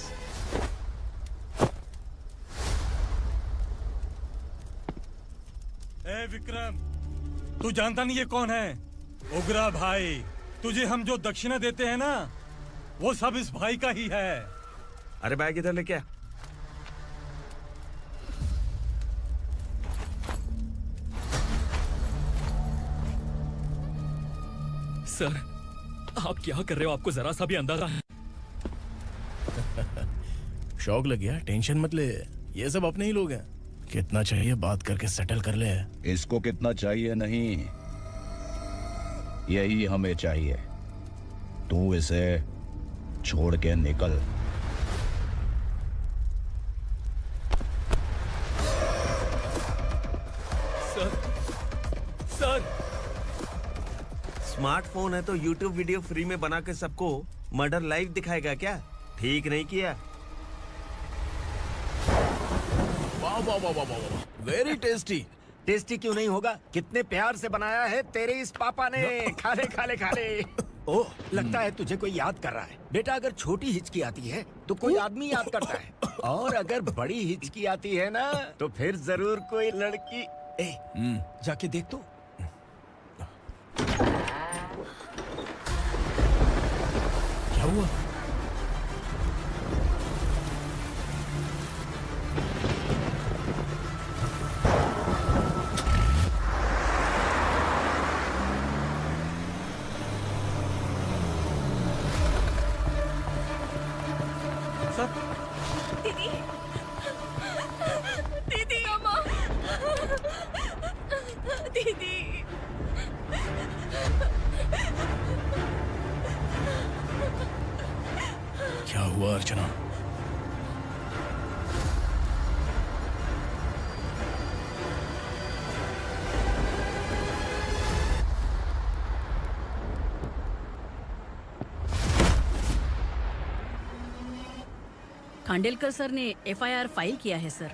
ए विक्रम, तू जानता नहीं ये कौन है? उगरा भाई। तुझे हम जो दक्षिणा देते हैं ना, वो सब इस भाई का ही है। अरे बैग इधर लेके आ। सर आप क्या कर रहे हो? आपको जरा सा भी अंदाजा है? शौक लग गया? टेंशन मत ले, ये सब अपने ही लोग हैं। कितना चाहिए बात करके सेटल कर ले। इसको कितना चाहिए नहीं, यही हमें चाहिए। तू इसे छोड़ के निकल। सर स्मार्टफोन है तो YouTube वीडियो फ्री में बना के सबको मर्डर लाइव दिखाएगा क्या? ठीक नहीं किया। वाह वाह वाह वाह वाह, वेरी टेस्टी। टेस्टी क्यों नहीं होगा? कितने प्यार से बनाया है तेरे इस पापा ने। खा ले खा ले खा ले। ओह, लगता है तुझे कोई याद कर रहा है। बेटा अगर छोटी हिचकी आती है तो कोई आदमी याद करता है, और अगर बड़ी हिचकी आती है ना तो फिर जरूर कोई लड़की। ए, जाके देख तो। क्या हुआ? दीदी, दीदी, अम्मा, दीदी। क्या हुआ अर्चना? खांडेलकर सर ने एफआईआर फाइल किया है सर।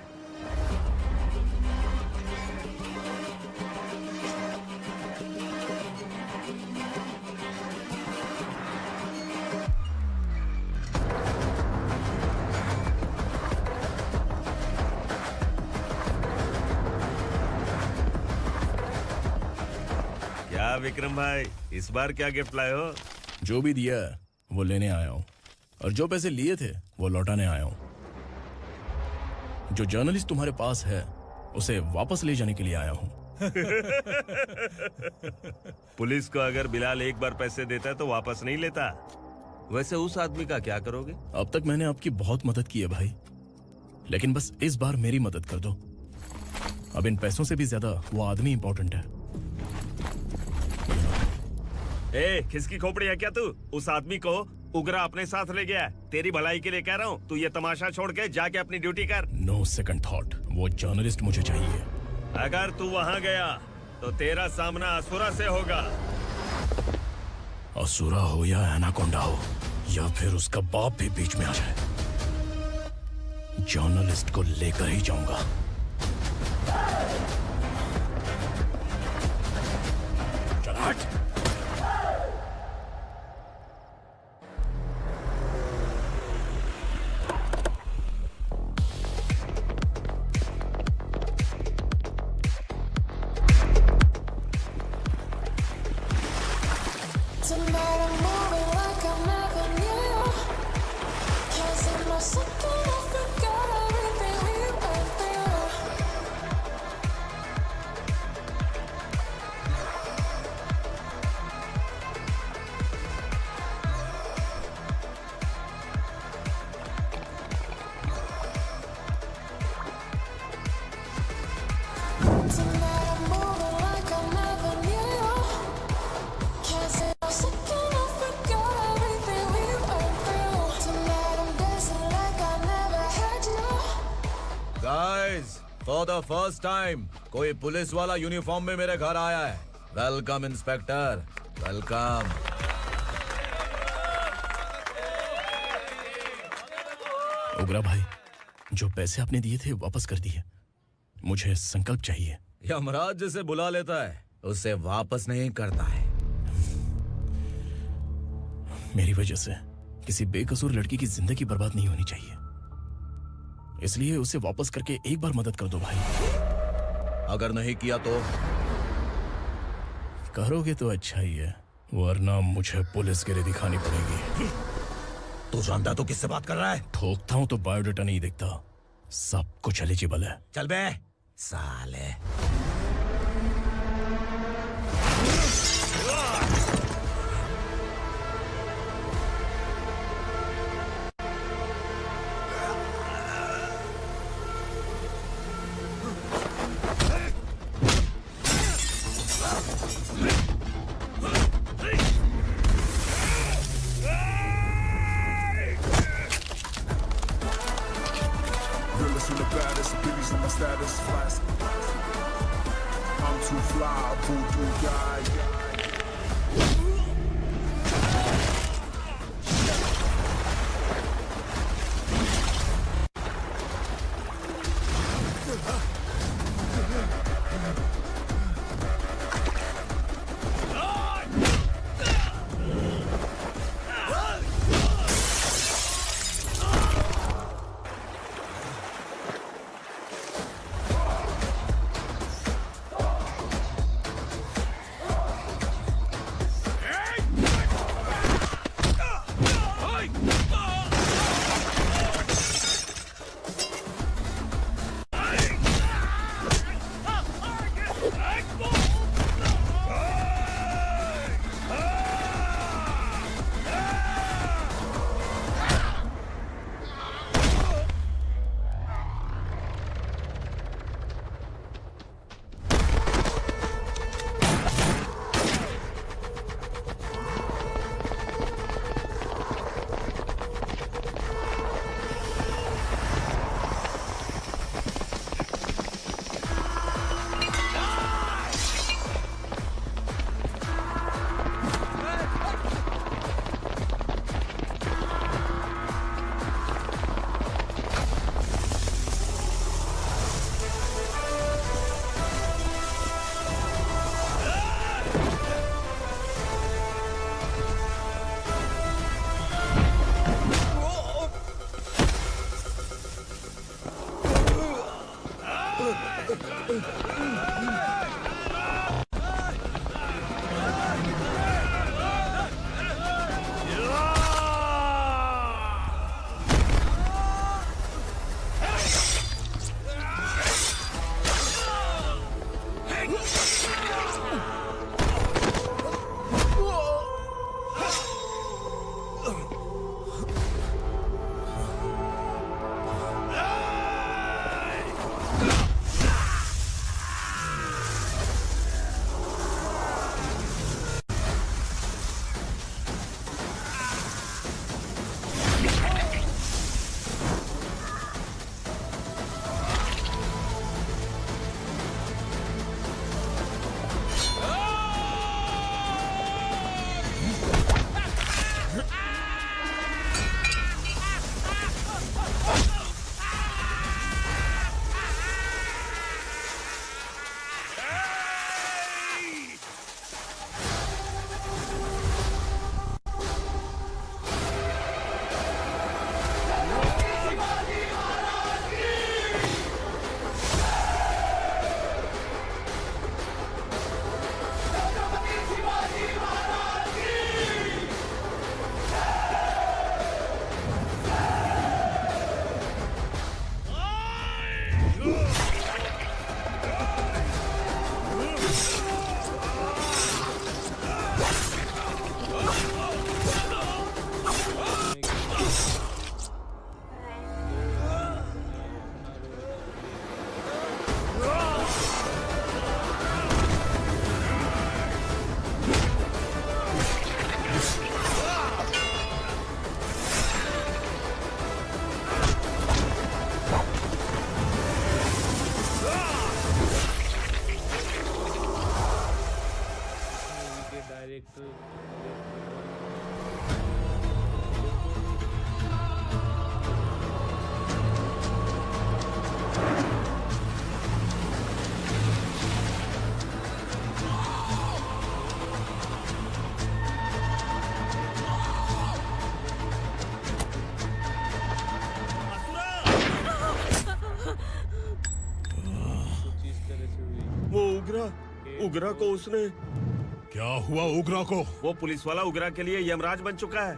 क्या विक्रम भाई, इस बार क्या गिफ्ट लाए हो? जो भी दिया है वो लेने आया हूँ, और जो पैसे लिए थे वो लौटाने आया हूँ। जो जर्नलिस्ट तुम्हारे पास है उसे वापस ले जाने के लिए आया हूँ। पुलिस को अगर बिलाल एक बार पैसे देता है तो वापस नहीं लेता। वैसे उस आदमी का क्या करोगे? अब तक मैंने आपकी बहुत मदद की है भाई, लेकिन बस इस बार मेरी मदद कर दो। अब इन पैसों से भी ज्यादा वो आदमी इंपॉर्टेंट है। ए, खिसकी खोपड़ी है क्या तू? उस आदमी को उगरा अपने साथ ले गया। तेरी भलाई के लिए कह रहा हूँ, तू ये तमाशा छोड़ के जाके अपनी ड्यूटी कर। नो सेकंड थॉट, वो जर्नलिस्ट मुझे चाहिए। अगर तू वहाँ गया तो तेरा सामना असुरा से होगा। असुरा हो या एनाकोंडा हो, या फिर उसका बाप भी बीच में आ जाए, जर्नलिस्ट को लेकर ही जाऊंगा। चल हट। Tonight I'm moving like I never knew. Can't see myself, I forgot everything we went through. Guys, for the first time कोई पुलिस वाला यूनिफॉर्म में मेरे घर आया है। Welcome inspector, welcome. उग्रा भाई, जो पैसे आपने दिए थे वापस कर दिए। मुझे संकल्प चाहिए। यमराज जिसे बुला लेता है उसे वापस नहीं करता है। मेरी वजह से किसी बेकसूर लड़की की जिंदगी बर्बाद नहीं होनी चाहिए, इसलिए उसे वापस करके एक बार मदद कर दो भाई। अगर नहीं किया तो? करोगे तो अच्छा ही है, वरना मुझे पुलिसगिरी दिखानी पड़ेगी। तू जानता तो किससे बात कर रहा है? ठोकता हूं तो बायोडाटा नहीं दिखता, सब कुछ एलिजिबल है। चल बे साले। वो उगरा को उसने। क्या हुआ उगरा को? वो पुलिस वाला उगरा के लिए यमराज बन चुका है।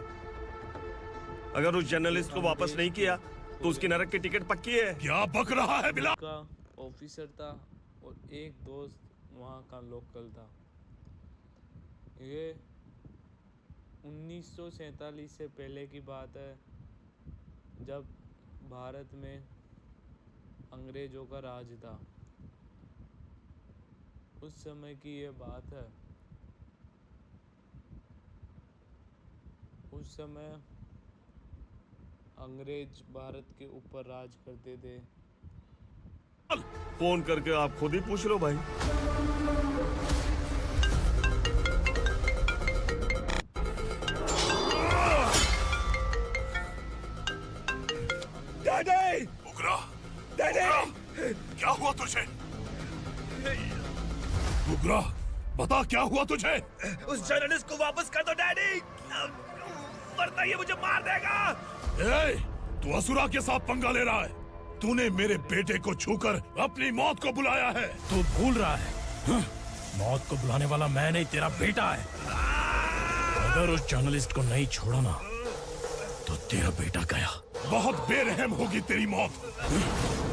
अगर उस जर्नलिस्ट को वापस नहीं किया तो उसकी नरक की टिकट पक्की है। क्या बक रहा है बिला? का ऑफिसर था और एक दोस्त वहाँ का लोकल था। ये 1947 से पहले की बात है, जब भारत में अंग्रेजों का राज था। उस समय की ये बात है। उस समय अंग्रेज भारत के ऊपर राज करते थे। फोन करके आप खुद ही पूछ लो भाई। डैडी! उगरा! डैडी! क्या हुआ तुझे? उगरा, बता क्या हुआ तुझे? उस जर्नलिस्ट को वापस कर दो डैडी, वरना ये मुझे मार देगा। ए, तू असुरा के साथ पंगा ले रहा है। तूने मेरे बेटे को छूकर अपनी मौत को बुलाया है। तू भूल रहा है, मौत को बुलाने वाला मैं नहीं, तेरा बेटा है। अगर उस जर्नलिस्ट को नहीं छोड़ा ना तो तेरा बेटा गया। बहुत बेरहम होगी तेरी मौत।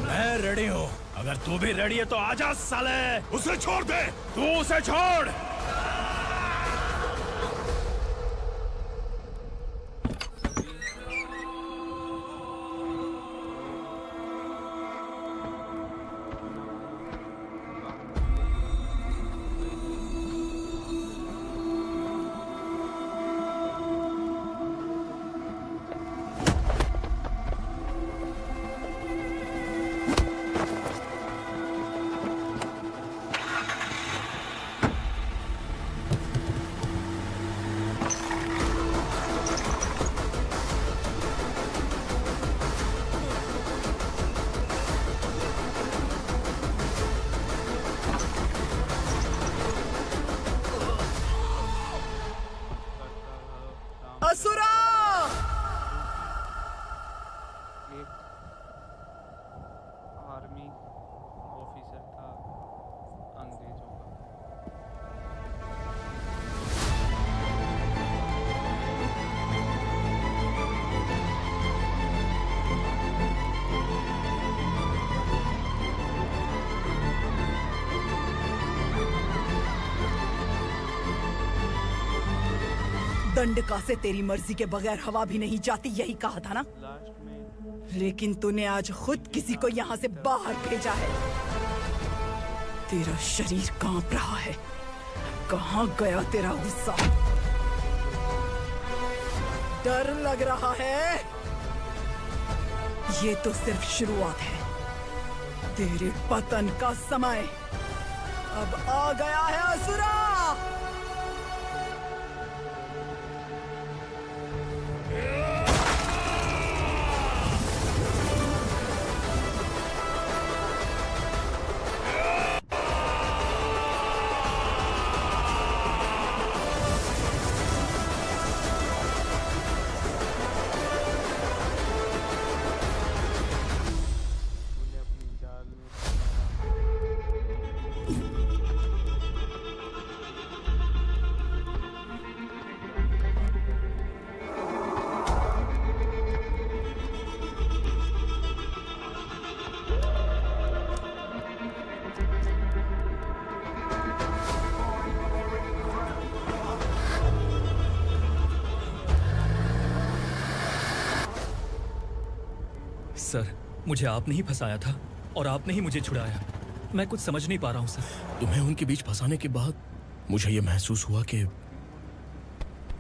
मैं रेडी हूँ, अगर तू भी रेडी है तो आजा साले। उसे छोड़ दे। तू उसे छोड़। असुरा! एक आर्मी ऑफिसर था अंग्रेजों का। दंडका से तेरी मर्जी के बगैर हवा भी नहीं जाती, यही कहा था ना? लेकिन तूने आज खुद किसी को यहाँ से बाहर भेजा है। तेरा शरीर कांप रहा है। कहाँ गया तेरा गुस्सा? डर लग रहा है? ये तो सिर्फ शुरुआत है। तेरे पतन का समय अब आ गया है असुरा। सर, मुझे आपने ही फंसाया था और आपने ही मुझे छुड़ाया। मैं कुछ समझ नहीं पा रहा हूँ सर। तुम्हें उनके बीच फंसाने के बाद मुझे ये महसूस हुआ कि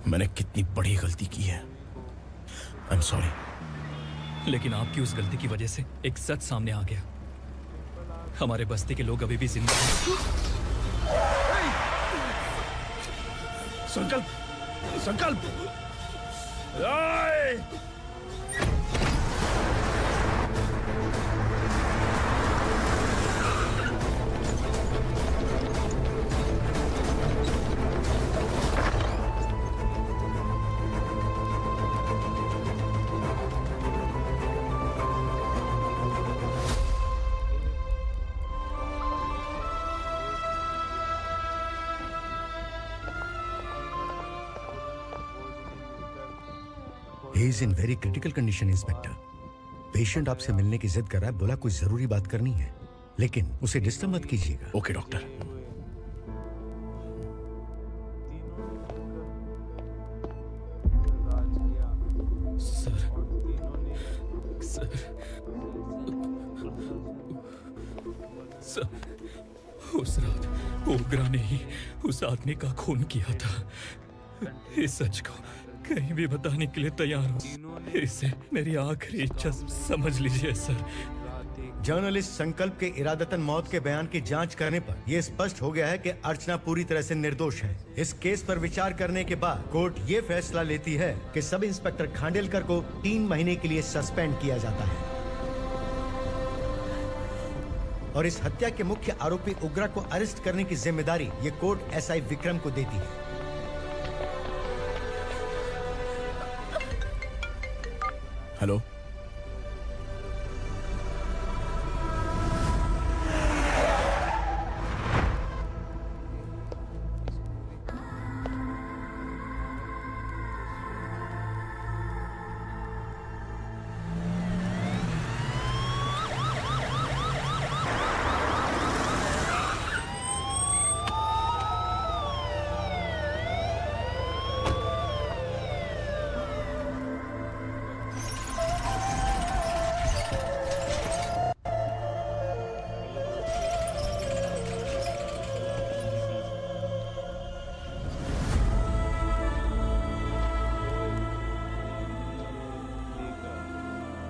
मैंने कितनी बड़ी गलती की है। I am sorry. लेकिन आपकी उस गलती की वजह से एक सच सामने आ गया। हमारे बस्ती के लोग अभी भी जिंदा हैं। संकल्प, संकल्प। He is in very critical condition inspector. Patient आपसे मिलने की जिद कर रहा है, बोला कुछ जरूरी बात करनी है, लेकिन उसे डिस्टर्ब मत कीजिएगा। Okay doctor. सर, उस रात ओग्रा ने ही उस आदमी का खून किया था। इस सच को कहीं भी बताने के लिए तैयार हूँ। इसे मेरी आखिरी इच्छा समझ लीजिए सर। जर्नलिस्ट संकल्प के इरादतन मौत के बयान की जांच करने पर यह स्पष्ट हो गया है कि अर्चना पूरी तरह से निर्दोष है। इस केस पर विचार करने के बाद कोर्ट ये फैसला लेती है कि सब इंस्पेक्टर खांडेलकर को 3 महीने के लिए सस्पेंड किया जाता है और इस हत्या के मुख्य आरोपी उग्रा को अरेस्ट करने की जिम्मेदारी ये कोर्ट एसआई विक्रम को देती है। हेलो,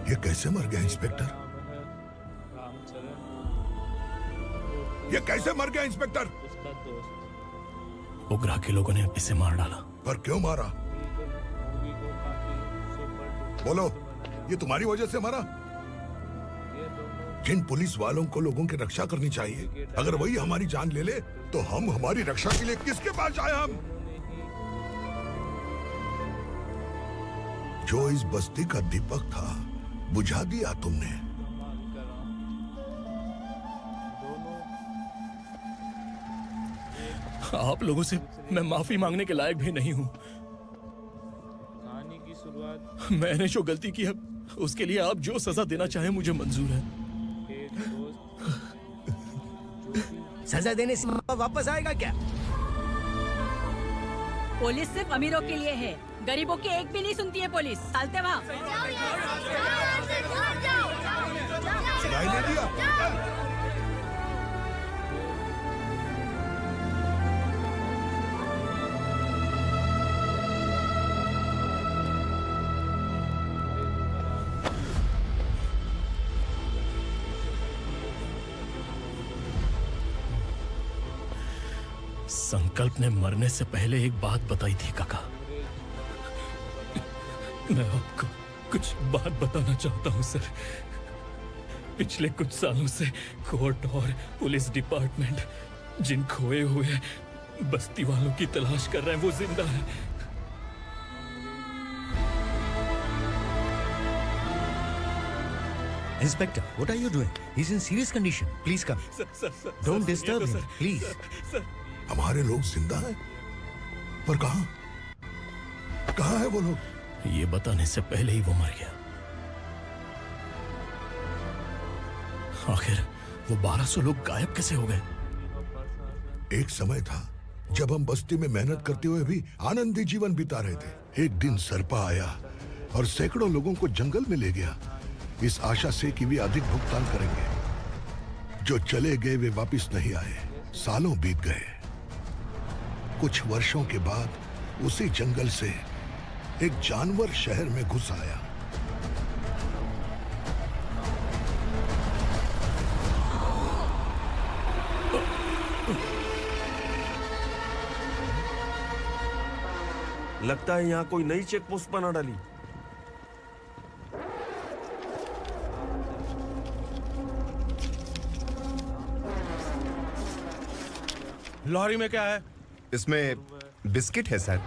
ये कैसे मर गया इंस्पेक्टर? ये कैसे मर गया इंस्पेक्टर? उग्रा के लोगों ने इसे मार डाला। पर क्यों मारा? बोलो, ये तुम्हारी वजह से मारा? जिन पुलिस वालों को लोगों की रक्षा करनी चाहिए, अगर वही हमारी जान ले ले तो हम हमारी रक्षा के लिए किसके पास जाए? हम जो इस बस्ती का दीपक था बुझा दिया तुमने। आप लोगों से मैं माफी मांगने के लायक भी नहीं हूं। कहानी की शुरुआत मैंने जो गलती की है उसके लिए आप जो सजा देना चाहे मुझे मंजूर है। सजा देने से वापस आएगा क्या? पुलिस सिर्फ अमीरों के लिए है, गरीबों की एक भी नहीं सुनती है पुलिस। चलते वहाँ। सुनाई नहीं दिया? संकल्प ने मरने से पहले एक बात बताई थी काका। मैं आपको कुछ बात बताना चाहता हूं सर। पिछले कुछ सालों से कोर्ट और पुलिस डिपार्टमेंट जिन खोए हुए बस्ती वालों की तलाश कर रहे हैं वो जिंदा है। Inspector, what are you doing? He's in serious condition. Please come. Don't disturb him, please. हमारे लोग जिंदा हैं? पर कहाँ? कहाँ है वो लोग? ये बताने से पहले ही वो मर गया। आखिर वो 1200 लोग गायब कैसे हो गए? एक समय था जब हम बस्ती में मेहनत करते हुए भी आनंदी जीवन बिता रहे थे। एक दिन सरपा आया और सैकड़ों लोगों को जंगल में ले गया, इस आशा से कि वे अधिक भुगतान करेंगे। जो चले गए वे वापस नहीं आए। सालों बीत गए। कुछ वर्षों के बाद उसी जंगल से एक जानवर शहर में घुस आया। लगता है यहाँ कोई नई चेक पोस्ट बना डाली। लॉरी में क्या है? इसमें बिस्किट है सर।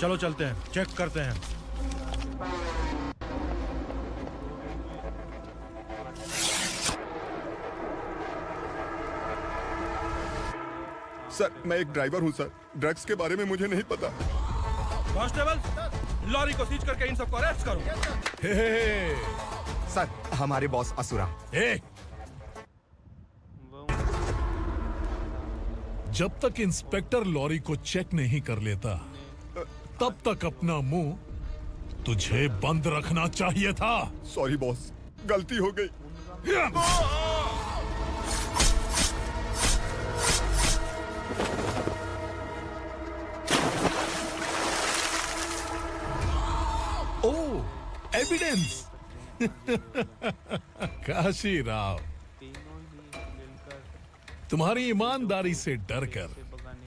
चलो चलते हैं, चेक करते हैं। सर मैं एक ड्राइवर हूं सर, ड्रग्स के बारे में मुझे नहीं पता। कांस्टेबल, लॉरी को सीज करके इन सबको अरेस्ट करो। सर, हमारे बॉस असुरा। जब तक इंस्पेक्टर लॉरी को चेक नहीं कर लेता तब तक अपना मुंह तुझे बंद रखना चाहिए था। सॉरी बॉस, गलती हो गई। ओह, एविडेंस। काशी राव, तुम्हारी ईमानदारी से डरकर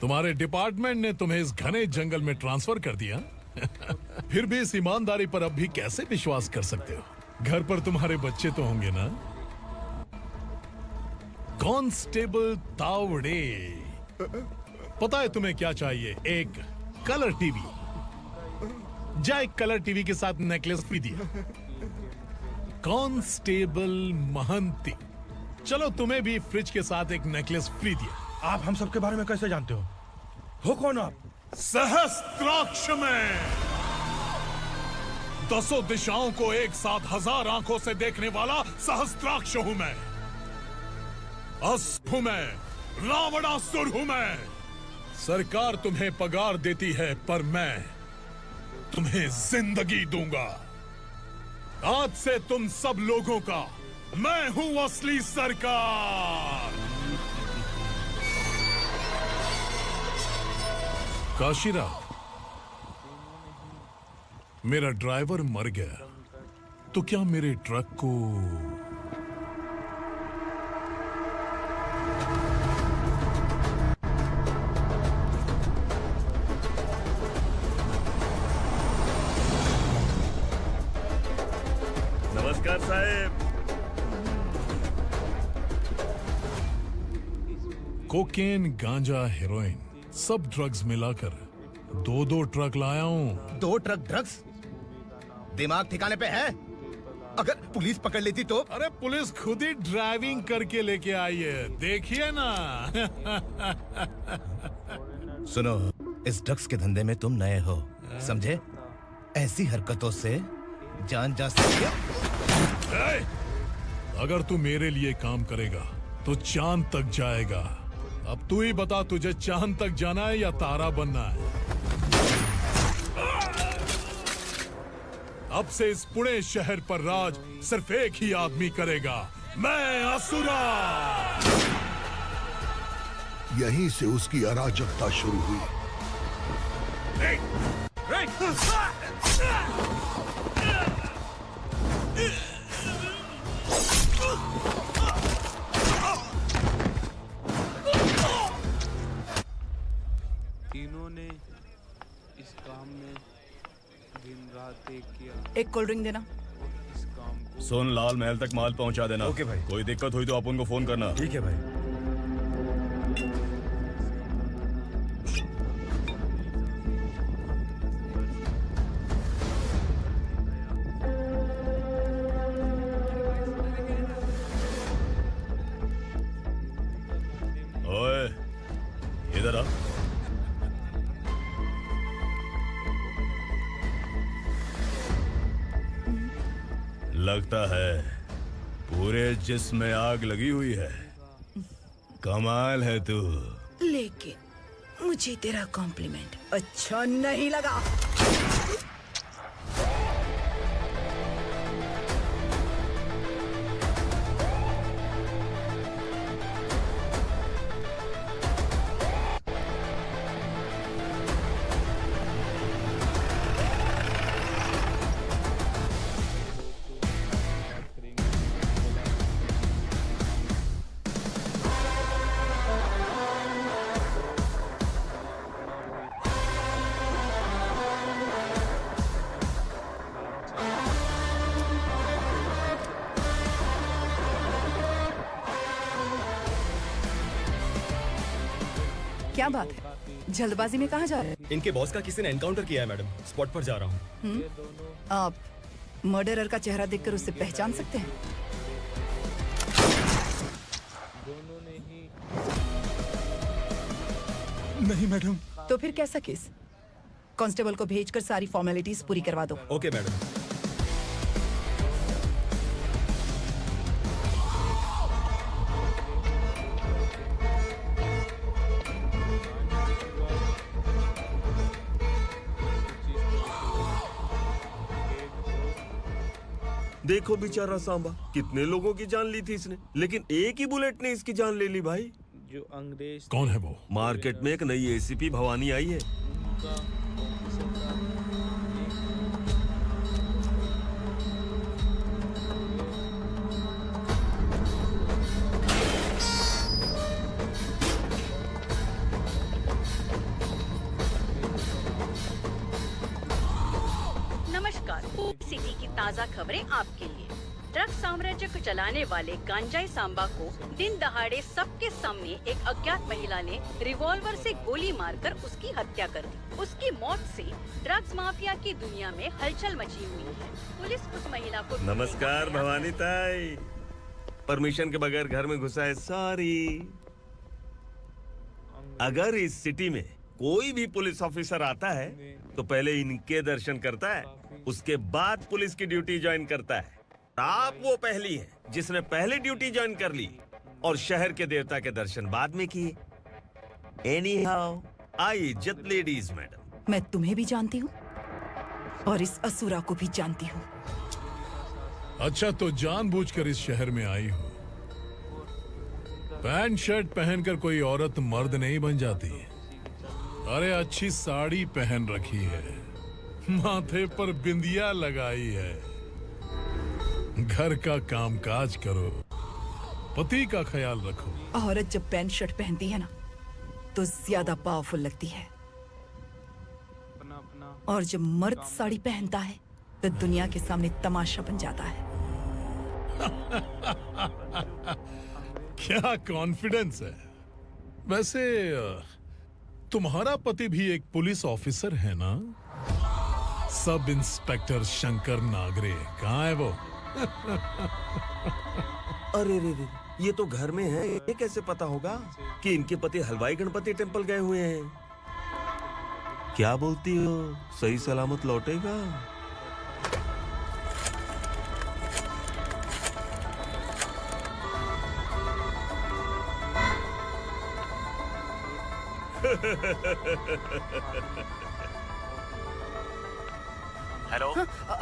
तुम्हारे डिपार्टमेंट ने तुम्हें इस घने जंगल में ट्रांसफर कर दिया। फिर भी इस ईमानदारी पर अब भी कैसे विश्वास कर सकते हो? घर पर तुम्हारे बच्चे तो होंगे ना? कांस्टेबल तावड़े, पता है तुम्हें क्या चाहिए? एक कलर टीवी। जा एक कलर टीवी के साथ नेकलेस भी दिया। कांस्टेबल महंती, चलो तुम्हें भी फ्रिज के साथ एक नेकलेस फ्री दिया। आप हम सबके बारे में कैसे जानते हो कौन आप? सहस्त्राक्ष में 10 दिशाओं को एक साथ 1000 आंखों से देखने वाला सहस्त्राक्ष हूं मैं। अस्त्र हूं मैं, रावणासुर हूं मैं। सरकार तुम्हें पगार देती है पर मैं तुम्हें जिंदगी दूंगा। आज से तुम सब लोगों का मैं हूं असली सरकार। काशीराव, मेरा ड्राइवर मर गया तो क्या मेरे ट्रक को नमस्कार साहब। कोकेन, गांजा, हेरोइन, सब ड्रग्स मिलाकर 2 ट्रक लाया हूँ। 2 ट्रक ड्रग्स? दिमाग ठिकाने पे है? अगर पुलिस पकड़ लेती तो? अरे पुलिस खुद ही ड्राइविंग करके लेके आई है, देखिए ना। सुनो, इस ड्रग्स के धंधे में तुम नए हो, समझे? ऐसी हरकतों से जान जा सकती है। अगर तू मेरे लिए काम करेगा तो चांद तक जाएगा। अब तू ही बता, तुझे चांद तक जाना है या तारा बनना है? अब से इस पुणे शहर पर राज सिर्फ एक ही आदमी करेगा, मैं असुरा। यहीं से उसकी अराजकता शुरू हुई। तीनों ने इस काम में दिन रात एक किया। एक कोल्ड ड्रिंक देना। इस काम को सुन, लाल महल तक माल पहुंचा देना। ओके भाई। कोई दिक्कत हुई तो आप उनको फोन करना। ठीक है भाई। ओए, इधर आ। लगता है पूरे जिस्म में आग लगी हुई है। कमाल है तू। लेकिन मुझे तेरा कॉम्प्लीमेंट अच्छा नहीं लगा। क्या बात है, जल्दबाजी में कहाँ जा रहे हैं? इनके बॉस का किसी ने एनकाउंटर किया है मैडम, स्पॉट पर जा रहा हूँ। आप मर्डरर का चेहरा देखकर उसे पहचान सकते हैं? नहीं मैडम। तो फिर कैसा केस? कांस्टेबल को भेजकर सारी फॉर्मेलिटीज पूरी करवा दो। Okay madam. देखो बेचारा सांबा, कितने लोगों की जान ली थी इसने, लेकिन एक ही बुलेट ने इसकी जान ले ली भाई। जो अंग्रेज कौन है वो? मार्केट में एक नई एसीपी भवानी आई है। नमस्कार, सिटी की ताज़ा खबरें आपके लिए। ड्रग साम्राज्य को चलाने वाले गांजाई सांबा को दिन दहाड़े सबके सामने एक अज्ञात महिला ने रिवॉल्वर से गोली मारकर उसकी हत्या कर दी। उसकी मौत से ड्रग्स माफिया की दुनिया में हलचल मची हुई है। पुलिस उस महिला को नमस्कार भवानी ताई, परमिशन के बगैर घर में घुसा है, सॉरी। अगर इस सिटी में कोई भी पुलिस ऑफिसर आता है तो पहले इनके दर्शन करता है, उसके बाद पुलिस की ड्यूटी ज्वाइन करता है। आप वो पहली है जिसने पहले ड्यूटी ज्वाइन कर ली और शहर के देवता के दर्शन बाद में किए। एनीहाउ, आई इज्जत लेडीज मैडम। मैं तुम्हें भी जानती हूँ और इस असुरा को भी जानती हूँ। अच्छा, तो जानबूझकर इस शहर में आई हो। पैंट शर्ट पहनकर कोई औरत मर्द नहीं बन जाती। अरे अच्छी साड़ी पहन रखी है, माथे पर बिंदिया लगाई है, घर का कामकाज करो, पति का ख्याल रखो। औरत जब पैंट शर्ट पहनती है ना तो ज्यादा पावरफुल लगती है, और जब मर्द साड़ी पहनता है तो दुनिया के सामने तमाशा बन जाता है। क्या कॉन्फिडेंस है। वैसे तुम्हारा पति भी एक पुलिस ऑफिसर है ना? सब इंस्पेक्टर शंकर नागरे, कहाँ है वो? अरे रे रे, ये तो घर में है, ये कैसे पता होगा कि इनके पति हलवाई गणपति टेम्पल गए हुए हैं? क्या बोलती हो, सही सलामत लौटेगा? हेलो।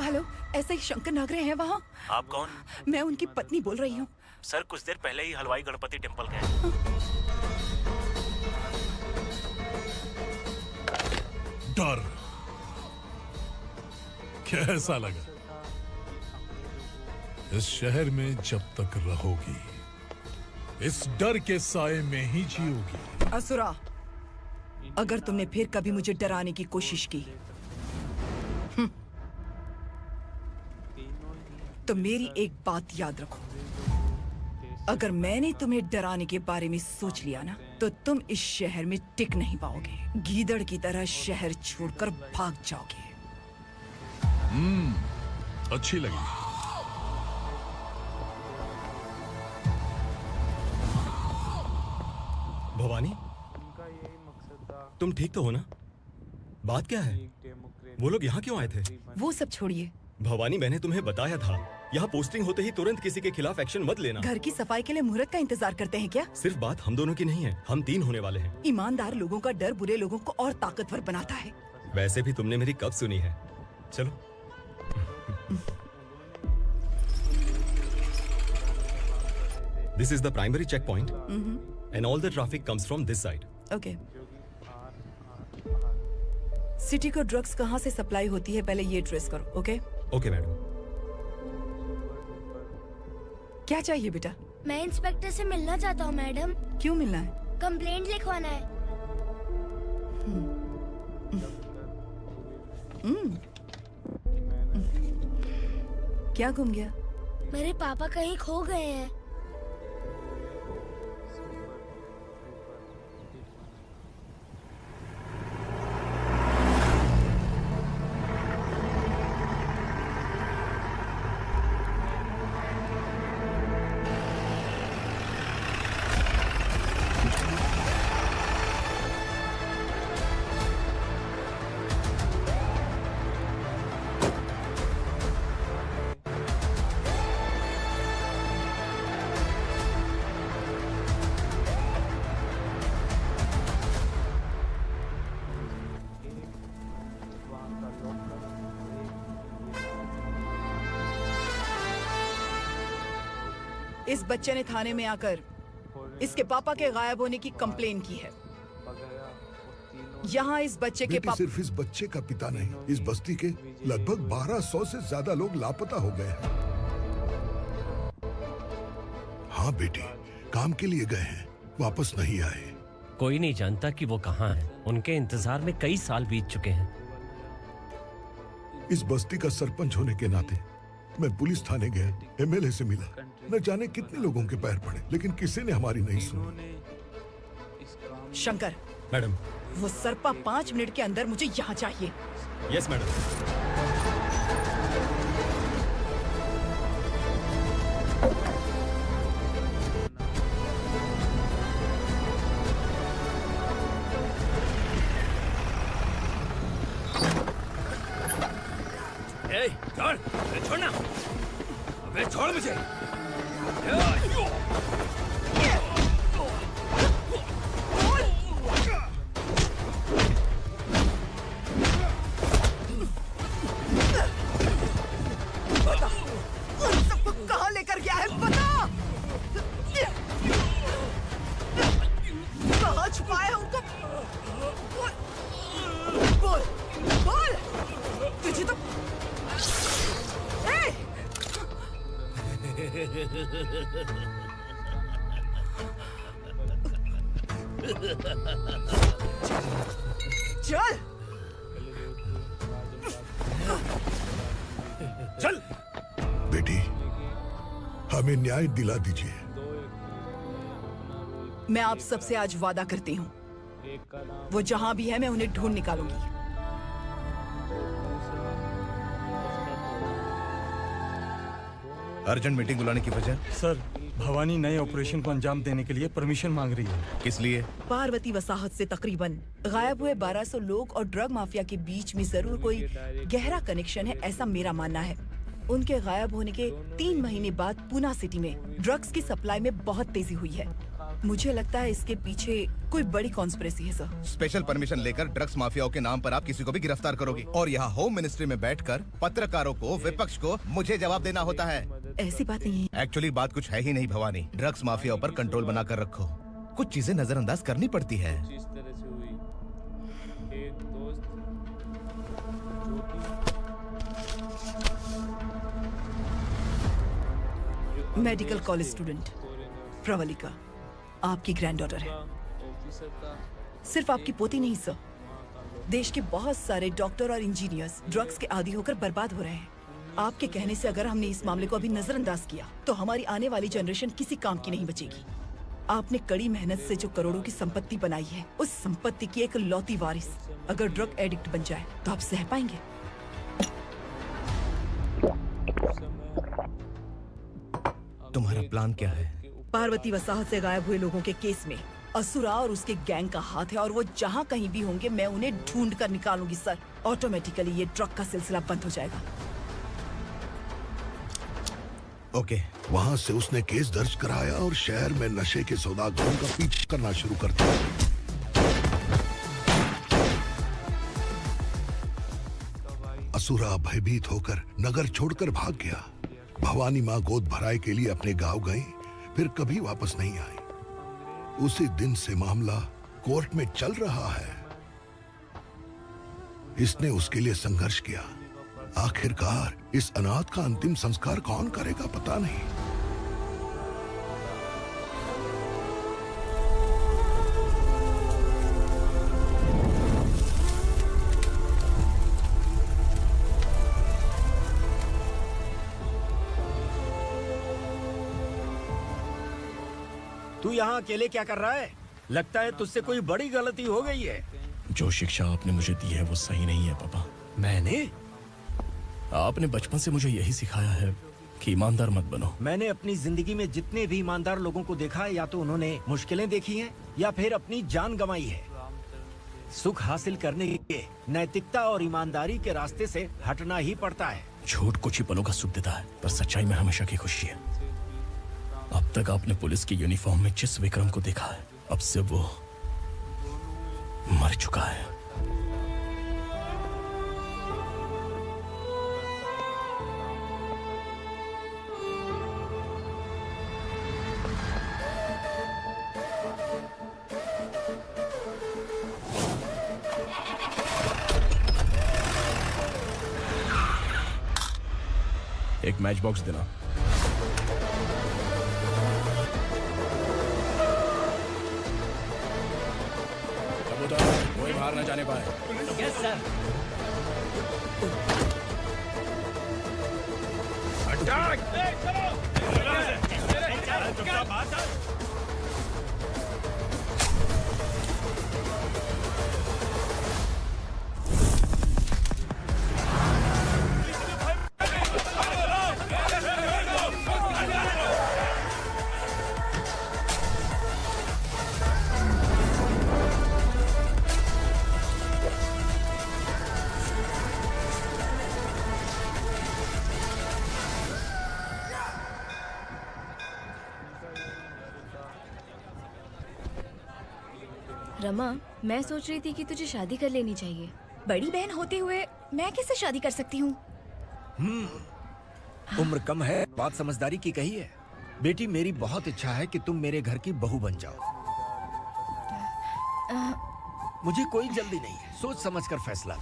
हेलो, ऐसे ही शंकर नागरे हैं वहाँ? आप कौन? मैं उनकी पत्नी बोल रही हूँ। सर कुछ देर पहले ही हलवाई गणपति टेम्पल गए। डर कैसा लगा? इस शहर में जब तक रहोगी इस डर के साए में ही जियोगी। असुरा, अगर तुमने फिर कभी मुझे डराने की कोशिश की तो मेरी एक बात याद रखो, अगर मैंने तुम्हें डराने के बारे में सोच लिया ना तो तुम इस शहर में टिक नहीं पाओगे। गीदड़ की तरह शहर छोड़कर भाग जाओगे। अच्छी लगी। भवानी, तुम ठीक तो हो ना? बात क्या है? वो लोग यहाँ क्यों आए थे? वो सब छोड़िए। भवानी, मैंने तुम्हें बताया था, यहाँ पोस्टिंग होते ही तुरंत किसी के खिलाफ एक्शन मत लेना। घर की सफाई के लिए मुहूर्त का इंतजार करते हैं क्या? सिर्फ बात हम दोनों की नहीं है, हम 3 होने वाले हैं। ईमानदार लोगों का डर बुरे लोगों को और ताकतवर बनाता है। वैसे भी तुमने मेरी कब सुनी है। चलो। This is the primary checkpoint, and all the traffic comes from this side. Okay. City को ड्रग्स कहाँ से सप्लाई होती है पहले ये ट्रेस करो, ओके? Okay madam. क्या चाहिए बेटा? मैं इंस्पेक्टर से मिलना चाहता हूँ मैडम। क्यों मिलना है? कंप्लेंट लिखवाना है। क्या गुम गया? मेरे पापा कहीं खो गए हैं। इस बच्चे ने थाने में आकर इसके पापा के गायब होने की कंप्लेन की है। यहाँ इस बच्चे के बेटी, सिर्फ इस बच्चे का पिता नहीं, इस बस्ती के लगभग 1200 से ज्यादा लोग लापता हो गए हैं। हाँ बेटी, काम के लिए गए हैं, वापस नहीं आए। कोई नहीं जानता कि वो कहाँ है। उनके इंतजार में कई साल बीत चुके हैं। इस बस्ती का सरपंच होने के नाते मैं पुलिस थाने गया, एमएलए से मिला, न जाने कितने लोगों के पैर पड़े, लेकिन किसी ने हमारी नहीं सुनी। शंकर, मैडम, वो सरपा 5 मिनट के अंदर मुझे यहाँ चाहिए। Yes madam. छोड़ना, अबे छोड़ मुझे। बता, उन सबको कहाँ लेकर गया है, बता। कहाँ छुपाया है उनको? बोल, बोल। तुझे तो चल चल बेटी, हमें न्याय दिला दीजिए। मैं आप सबसे आज वादा करती हूँ, वो जहाँ भी है मैं उन्हें ढूंढ निकालूंगी। अर्जेंट मीटिंग बुलाने की वजह? सर, भवानी नए ऑपरेशन को अंजाम देने के लिए परमिशन मांग रही है। किस लिए? पार्वती वसाहत से तकरीबन गायब हुए 1200 लोग और ड्रग माफिया के बीच में जरूर कोई गहरा कनेक्शन है, ऐसा मेरा मानना है। उनके गायब होने के 3 महीने बाद पूना सिटी में ड्रग्स की सप्लाई में बहुत तेजी हुई है। मुझे लगता है इसके पीछे कोई बड़ी कॉन्स्पिरेसी है सर। स्पेशल परमिशन लेकर ड्रग्स माफियाओं के नाम पर आप किसी को भी गिरफ्तार करोगे और यहाँ होम मिनिस्ट्री में बैठकर पत्रकारों को, विपक्ष को मुझे जवाब देना होता है। ऐसी बात नहीं है। एक्चुअली बात कुछ है ही नहीं भवानी। ड्रग्स माफियाओं पर कंट्रोल बनाकर रखो। कुछ चीजें नजरअंदाज करनी पड़ती है। जिस तरह से हुई, एक दोस्त जो मेडिकल कॉलेज स्टूडेंट प्रवलिका आपकी ग्रैंडडॉटर है। सिर्फ आपकी पोती नहीं सर, देश के बहुत सारे डॉक्टर और इंजीनियर्स ड्रग्स के आदी होकर बर्बाद हो रहे हैं। आपके कहने से अगर हमने इस मामले को अभी नजरअंदाज किया तो हमारी आने वाली जनरेशन किसी काम की नहीं बचेगी। आपने कड़ी मेहनत से जो करोड़ों की संपत्ति बनाई है, उस संपत्ति की एक लौती वारिस अगर ड्रग एडिक्ट बन जाए तो आप सह पाएंगे? तुम्हारा प्लान क्या है? पार्वती वसाहत से गायब हुए लोगों के केस में असुरा और उसके गैंग का हाथ है और वो जहाँ कहीं भी होंगे मैं उन्हें ढूंढ कर निकालूंगी सर। ऑटोमेटिकली ये ड्रग का सिलसिला बंद हो जाएगा। ओके। वहाँ से उसने केस दर्ज कराया और शहर में नशे के सौदागरों का पीछा करना शुरू कर दिया। असुरा भयभीत होकर नगर छोड़कर भाग गया। भवानी माँ गोद भराई के लिए अपने गांव गई, फिर कभी वापस नहीं आई। उसी दिन से मामला कोर्ट में चल रहा है। इसने उसके लिए संघर्ष किया। आखिरकार इस अनाथ का अंतिम संस्कार कौन करेगा पता नहीं। तू यहाँ अकेले क्या कर रहा है? लगता है तुझसे कोई बड़ी गलती हो गई है। जो शिक्षा आपने मुझे दी है वो सही नहीं है पापा। मैंने? आपने बचपन से मुझे यही सिखाया है कि ईमानदार मत बनो। मैंने अपनी जिंदगी में जितने भी ईमानदार लोगों को देखा है, या तो उन्होंने मुश्किलें देखी हैं या फिर अपनी जान गंवाई है। सुख हासिल करने के लिए नैतिकता और ईमानदारी के रास्ते से हटना ही पड़ता है। झूठ कुछ ही पलों का सुख देता है, पर सच्चाई में हमेशा की खुशी है। अब तक आपने पुलिस की यूनिफॉर्म में जिस विक्रम को देखा है, अब से वो मर चुका है। एक मैच बॉक्स देना। कोई बाहर न जाने पाए। Yes sir. रमा, मैं सोच रही थी कि तुझे शादी कर लेनी चाहिए। बड़ी बहन होते हुए मैं कैसे शादी कर सकती हूँ? उम्र कम है, बात समझदारी की कही है। बेटी, मेरी बहुत इच्छा है कि तुम मेरे घर की बहू बन जाओ। मुझे कोई जल्दी नहीं है, सोच समझकर फैसला।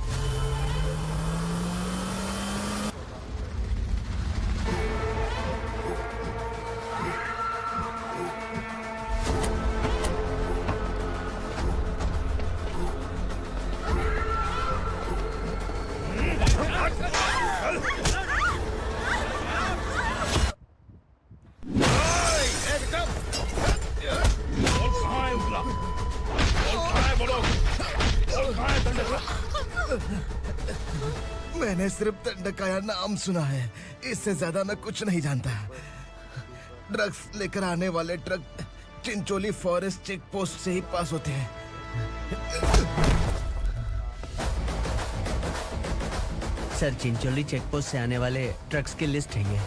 मैंने सिर्फ दंडकाया नाम सुना है, इससे ज्यादा मैं कुछ नहीं जानता। ड्रग्स लेकर आने वाले truck Chincholi forest check post से ही पास होते हैं। सर, चिंचोली चेक पोस्ट से आने वाले ट्रक्स की लिस्ट है ये।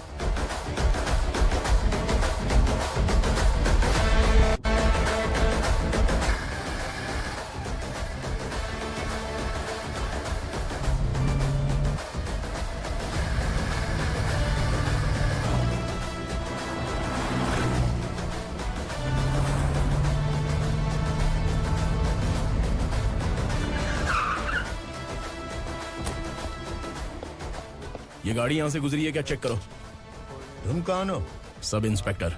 ये गाड़ी यहाँ से गुजरी है क्या, चेक करो। तुम कौन हो? Sub inspector.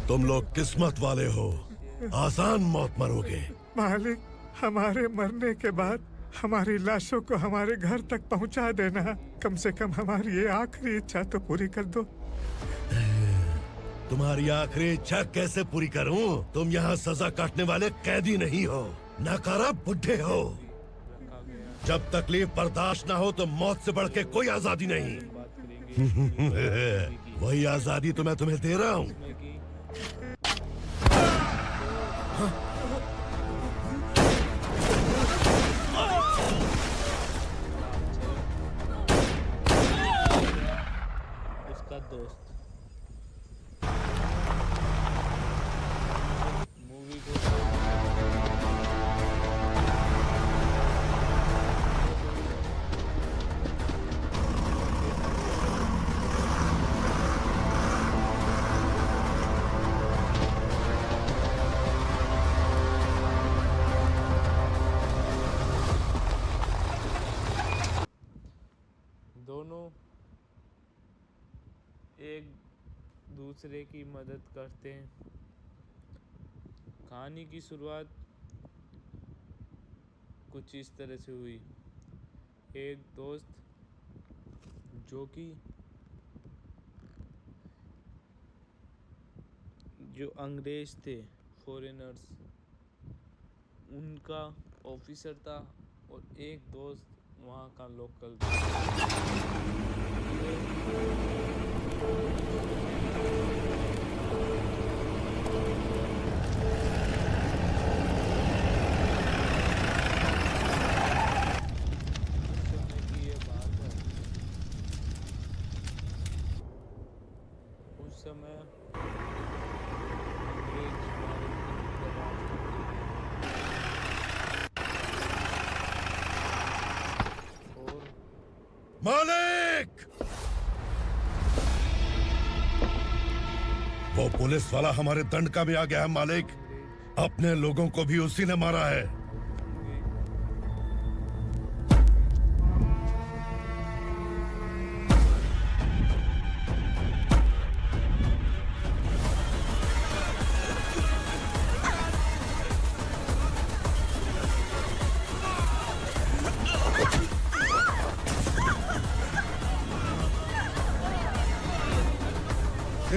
तुम लोग किस्मत वाले हो, आसान मौत मरोगे। मालिक, हमारे मरने के बाद हमारी लाशों को हमारे घर तक पहुंचा देना। कम से कम हमारी ये आखिरी इच्छा तो पूरी कर दो। तुम्हारी आखिरी इच्छा कैसे पूरी करूं? तुम यहाँ सजा काटने वाले कैदी नहीं हो, नाकारा बुड्ढे हो। जब तकलीफ बर्दाश्त ना हो तो मौत से बढ़ के कोई आजादी नहीं। वही आजादी तो मैं तुम्हें दे रहा हूँ। उसका दोस्त मूवी को दोनों एक दूसरे की मदद करते हैं। कहानी की शुरुआत कुछ इस तरह से हुई। एक दोस्त जो अंग्रेज थे, फॉरेनर्स, उनका ऑफिसर था और एक दोस्त वहाँ का लोकल था। उस समय मालिक! वो पुलिस वाला हमारे दंडका में आ गया है मालिक। अपने लोगों को भी उसी ने मारा है।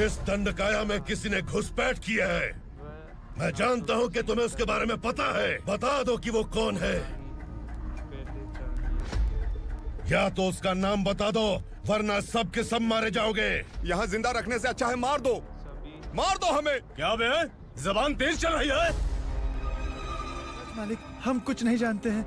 इस दंडकाया में किसी ने घुसपैठ किया है। मैं जानता हूं कि तुम्हें उसके बारे में पता है। बता दो कि वो कौन है। या तो उसका नाम बता दो, वरना सब के सब मारे जाओगे। यहाँ जिंदा रखने से अच्छा है मार दो हमें। क्या बे? जबान तेज चल रही है। मालिक, हम कुछ नहीं जानते हैं।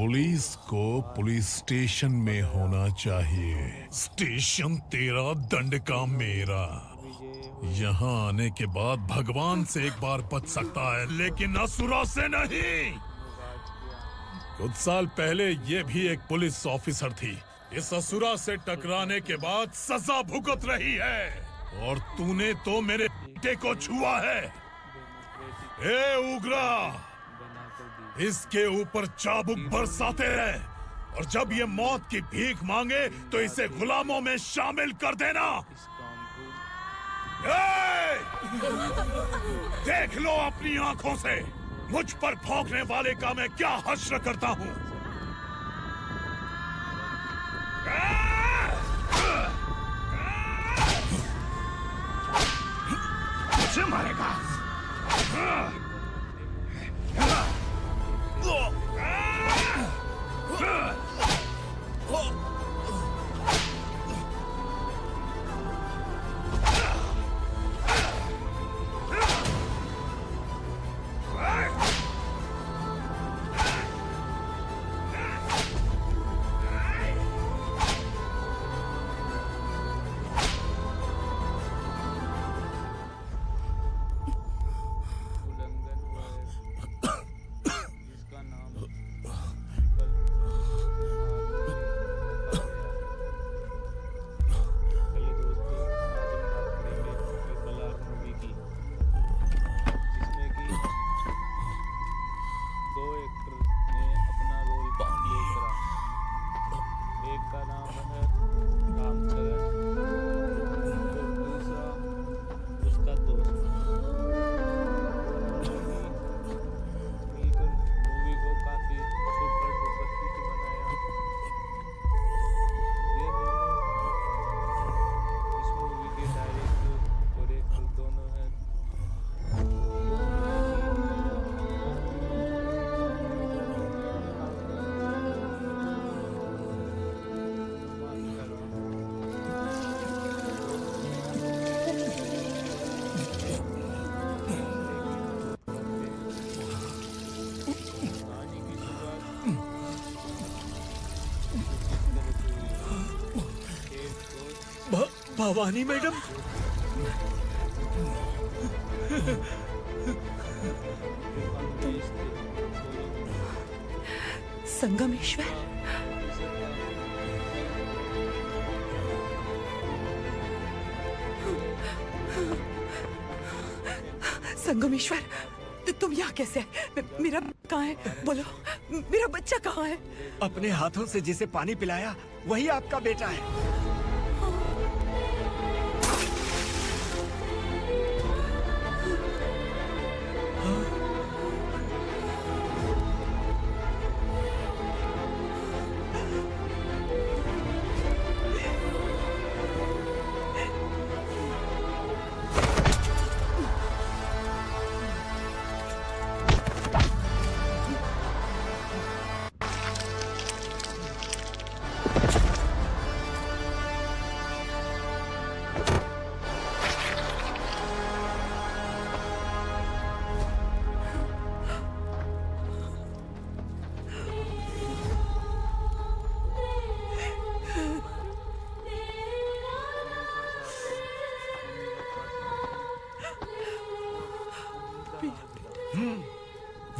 पुलिस को पुलिस स्टेशन में होना चाहिए। स्टेशन तेरा, दंड का मेरा। यहाँ आने के बाद भगवान से एक बार बच सकता है, लेकिन असुरा से नहीं। कुछ साल पहले ये भी एक पुलिस ऑफिसर थी। इस असुरा से टकराने के बाद सजा भुगत रही है, और तूने तो मेरे बेटे को छुआ है। ए उग्रा, इसके ऊपर चाबुक बरसाते हैं, और जब ये मौत की भीख मांगे तो इसे गुलामों में शामिल कर देना। देख लो अपनी आंखों से मुझ पर भौंकने वाले का मैं क्या हश्र करता हूँ। मुझे मारेगा। भवानी मैडम, संगमेश्वर, संगमेश्वर, तुम यहाँ कैसे? मेरा कहाँ है? बोलो, मेरा बच्चा कहाँ है? अपने हाथों से जिसे पानी पिलाया वही आपका बेटा है।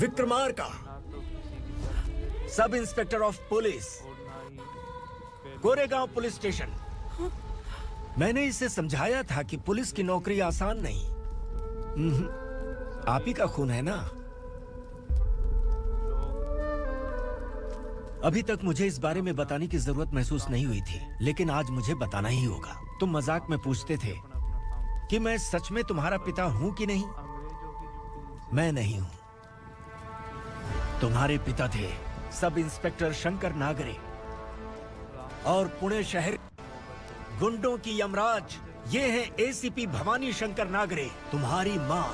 Vikramarka, sub inspector of police, Goregaon police station. मैंने इसे समझाया था कि पुलिस की नौकरी आसान नहीं। आप ही का खून है ना। अभी तक मुझे इस बारे में बताने की जरूरत महसूस नहीं हुई थी, लेकिन आज मुझे बताना ही होगा। तुम मजाक में पूछते थे कि मैं सच में तुम्हारा पिता हूं कि नहीं। मैं नहीं हूं। तुम्हारे पिता थे सब इंस्पेक्टर शंकर नागरे, और पुणे शहर गुंडों की यमराज ये है एसीपी भवानी शंकर नागरे, तुम्हारी मां।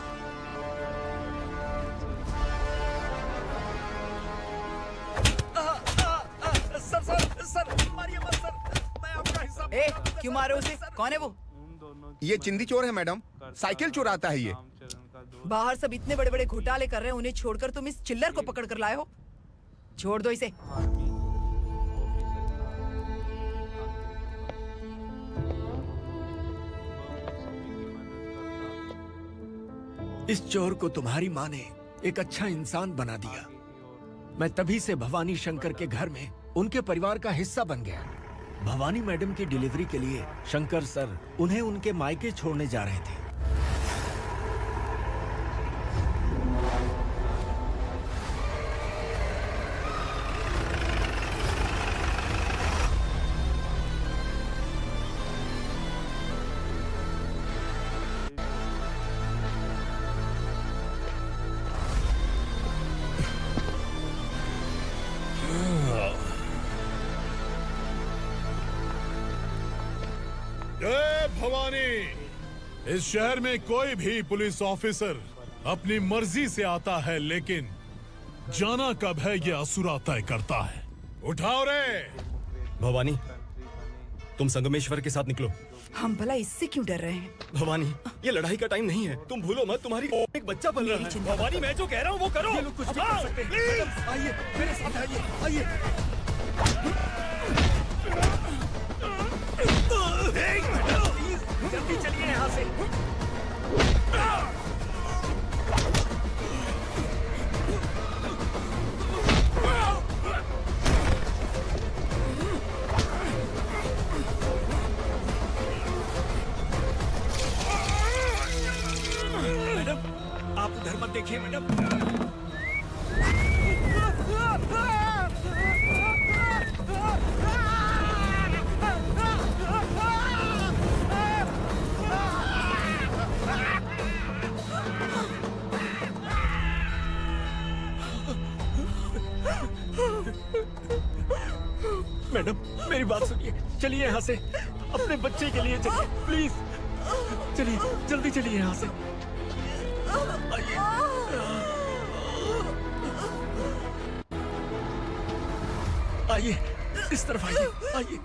सर, मारिए मत सर, मैं आपका हिस्सा। क्यों मारे उसे? कौन है वो? ये चिंदी चोर है मैडम, साइकिल चुराता है ये। बाहर सब इतने बड़े बड़े घोटाले कर रहे हैं, उन्हें छोड़कर तुम इस चिल्लर को पकड़ कर लाए हो। छोड़ दो इसे। इस चोर को तुम्हारी माँ ने एक अच्छा इंसान बना दिया। मैं तभी से भवानी शंकर के घर में उनके परिवार का हिस्सा बन गया। भवानी मैडम की डिलीवरी के लिए शंकर सर उन्हें उनके मायके छोड़ने जा रहे थे। जय भवानी। इस शहर में कोई भी पुलिस ऑफिसर अपनी मर्जी से आता है, लेकिन जाना कब है ये असुरा तय करता है। उठाओ रे। भवानी, तुम संगमेश्वर के साथ निकलो। हम भला इससे क्यों डर रहे हैं? भवानी, ये लड़ाई का टाइम नहीं है। तुम भूलो मत, तुम्हारी एक बच्चा पल रहा है। भवानी, मैं जो कह रहा हूँ वो करो। ये लोग कुछ नहीं कर सकते। मैडम, आइए मेरे साथ आइए, आइए। जल्दी चलिए यहाँ से। मैडम, आप उधर मत देखिए मैडम। मैडम, मेरी बात सुनिए। चलिए यहाँ से, अपने बच्चे के लिए चलिए प्लीज। चलिए, जल्दी चलिए यहाँ से। आइए, इस तरफ आइए, आइए।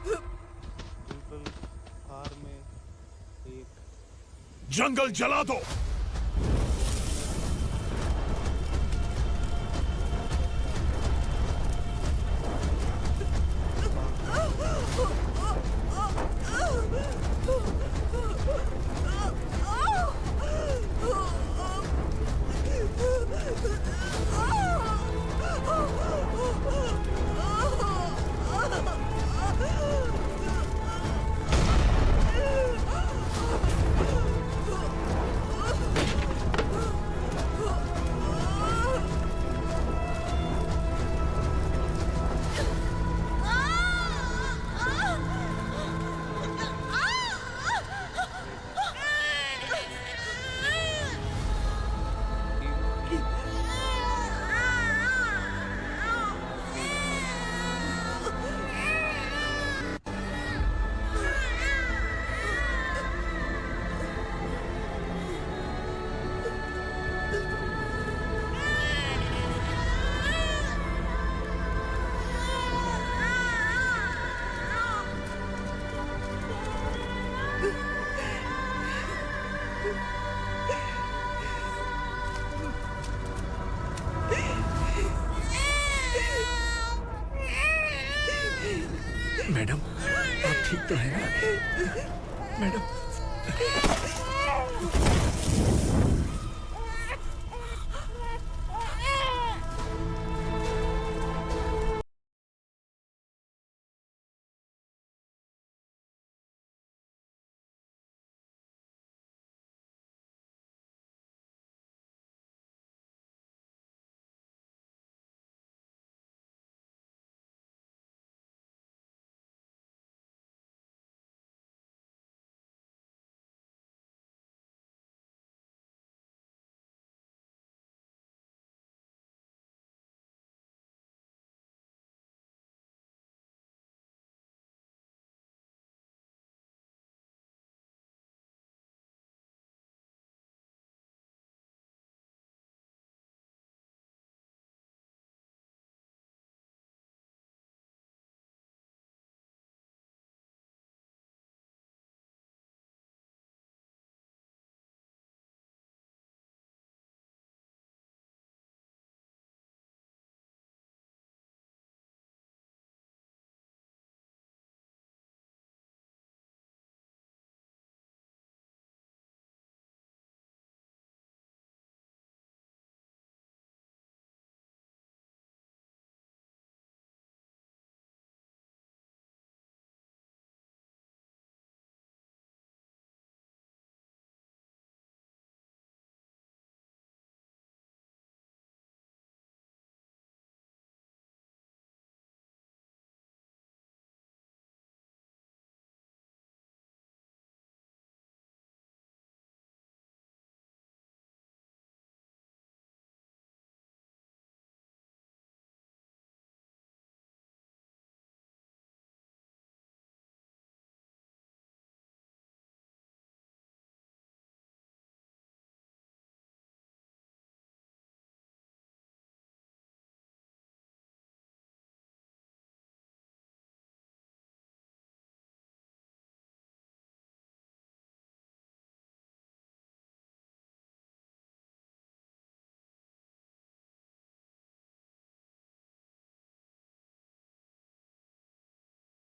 जंगल जला दो। मैडम, आप ठीक तो हैं? मैडम।